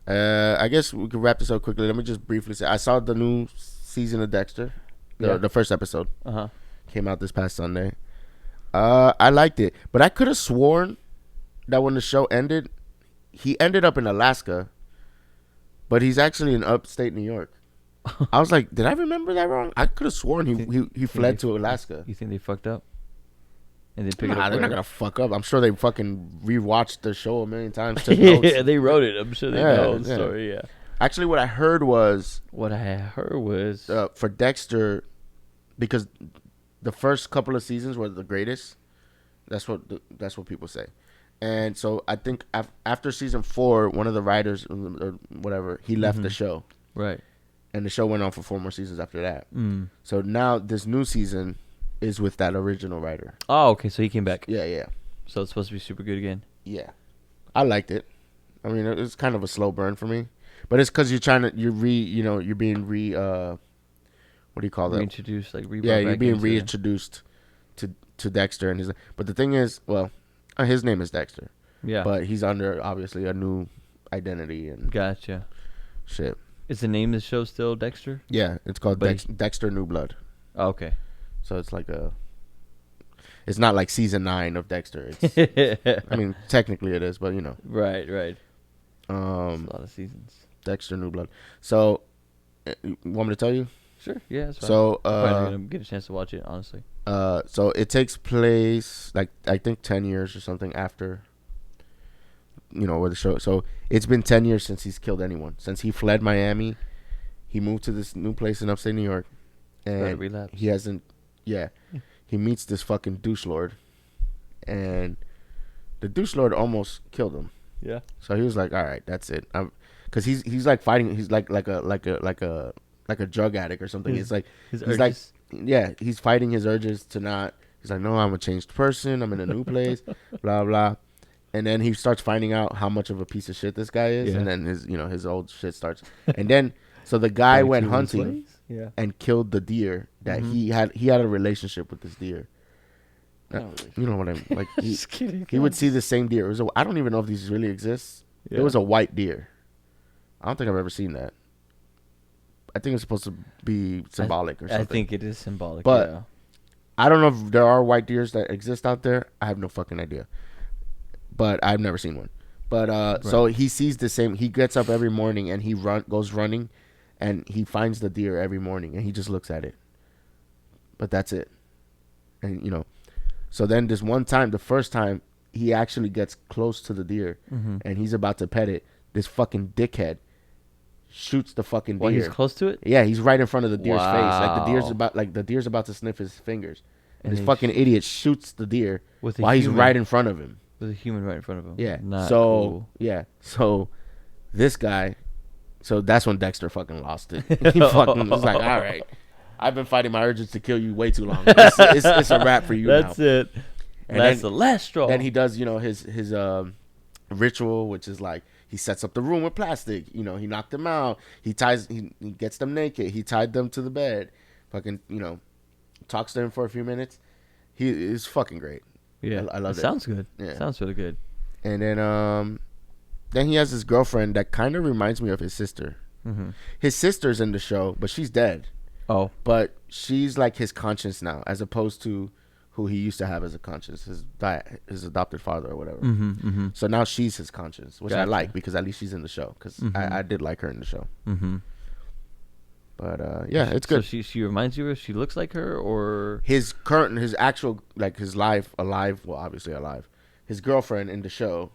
I guess we could wrap this up quickly. Let me just briefly say I saw the new season of Dexter. The first episode came out this past Sunday. I liked it, but I could have sworn that when the show ended, he ended up in Alaska, but he's actually in upstate New York. I was like, did I remember that wrong? I could have sworn he fled to Alaska. You think they fucked up? And they pick it up. They're not gonna fuck up. I'm sure they fucking rewatched the show a million times. Yeah, they wrote it. I'm sure they know the story. Yeah. Actually, what I heard was for Dexter, because the first couple of seasons were the greatest. That's what people say. And so I think after season 4, one of the writers or whatever, he left the show. Right. And the show went on for 4 more seasons after that. So now this new season is with that original writer. Oh, okay. So he came back. Yeah. So it's supposed to be super good again. Yeah, I liked it. I mean, it's kind of a slow burn for me, but it's because you're being what do you call that? Reintroduced, like you're being reintroduced to Dexter, and but the thing is, well, his name is Dexter. Yeah. But he's under obviously a new identity and gotcha. Shit. Is the name of the show still Dexter? Yeah, it's called Dexter New Blood. Oh, okay. So it's like it's not like season 9 of Dexter. It's, I mean, technically it is, but you know. Right. It's a lot of seasons. Dexter New Blood. So, you want me to tell you? Sure. Yeah. That's fine. So, I'm probably gonna get a chance to watch it, honestly. So it takes place like I think 10 years or something after. Where the show. So it's been 10 years since he's killed anyone. Since he fled Miami, he moved to this new place in upstate New York, and he hasn't. Yeah, he meets this fucking douche lord, and the douche lord almost killed him. Yeah. So he was like, "All right, that's it." Because he's like fighting. He's like a drug addict or something. He's fighting his urges to not. He's like, "No, I'm a changed person. I'm in a new place." Blah blah. And then he starts finding out how much of a piece of shit this guy is, and then his old shit starts. And then so the guy went hunting and killed the deer that he had a relationship with this deer. You know what I'm like? Just kidding. He would see the same deer. I don't even know if these really exist. Yeah. It was a white deer. I don't think I've ever seen that. I think it's supposed to be symbolic or something. I think it is symbolic. But I don't know if there are white deers that exist out there. I have no fucking idea. But I've never seen one. But so he sees the same. He gets up every morning and he goes running, and he finds the deer every morning and he just looks at it. But that's it. And so then this one time, the first time he actually gets close to the deer and he's about to pet it, this fucking dickhead shoots the fucking deer. While he's close to it? Yeah, he's right in front of the deer's face. Like the deer's about to sniff his fingers. And this fucking idiot shoots the deer while he's right in front of him. With a human right in front of him. Yeah. Not cool. Cool. Yeah. So this guy, that's when Dexter fucking lost it. He fucking was like, all right, I've been fighting my urges to kill you way too long. It's a wrap for you now. That's it. And that's the last straw. Then he does, his ritual, which is like he sets up the room with plastic. He knocked them out. He gets them naked. He tied them to the bed. Fucking, talks to him for a few minutes. He is fucking great. Yeah, I love it. Sounds good. Yeah, sounds really good. And then he has this girlfriend that kind of reminds me of his sister. Mm-hmm. His sister's in the show, but she's dead. Oh, but she's like his conscience now, as opposed to who he used to have as a conscience, his adopted father or whatever. Mm-hmm, mm-hmm. So now she's his conscience, which I like because at least she's in the show. Because I did like her in the show. Mm-hmm. But yeah, it's good. So she reminds you of, she looks like her, or his actual, like his obviously alive. His girlfriend in the show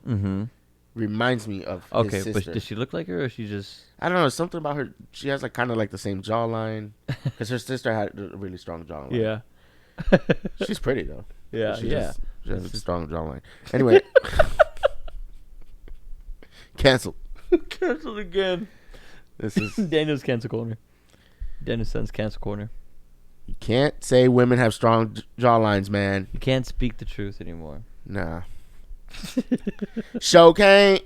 reminds me of his sister. But does she look like her, or she just? I don't know. Something about her. She has like kind of like the same jawline, because her sister had a really strong jawline. Yeah. She's pretty though. Yeah, She has a strong jawline. Anyway, canceled. Canceled again. This is Daniel's cancel corner. Daniel's son's cancel corner. You can't say women have strong jawlines, man. You can't speak the truth anymore. Nah. Show can't.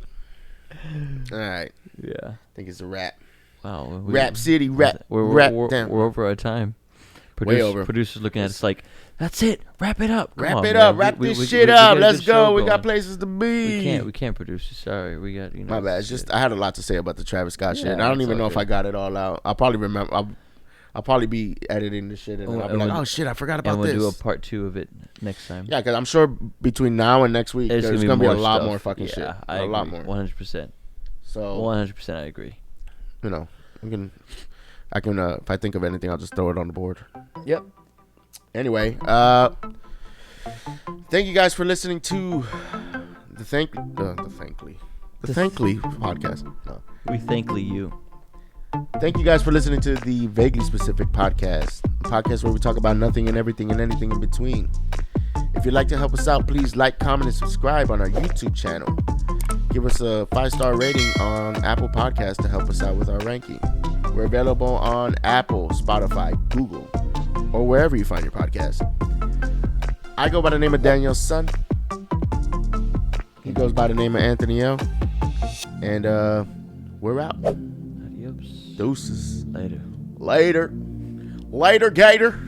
All right. Yeah. I think it's a wrap. Wow. Rap City, rap. We're down. over our time. Way over. Producers looking at us like, that's it. Wrap it up. Come Wrap on, it man. up. Wrap this shit up. Let's go. We got places to be. We can't produce. Sorry. We got, My bad. It's just I had a lot to say about the Travis Scott shit. And I don't even know if I got it all out. I'll probably remember. I'll probably be editing the shit and then I'll be like, oh shit, I forgot about this. And we'll do a part 2 of it next time. Yeah, because I'm sure between now and next week, there's going to be a lot more fucking shit. I agree. lot more. 100%. So 100% I agree. You know, I can if I think of anything, I'll just throw it on the board. Yep. Anyway, thank you guys for listening to the Thankly podcast. No. We thankly you. Thank you guys for listening to the Vaguely Specific podcast, a podcast where we talk about nothing and everything and anything in between. If you'd like to help us out, please like, comment, and subscribe on our YouTube channel. Give us a 5-star rating on Apple Podcasts to help us out with our ranking. We're available on Apple, Spotify, Google, or wherever you find your podcast. I go by the name of Daniel's son. He goes by the name of Anthony L. And we're out. Adios. Deuces. Later. Later, Gator.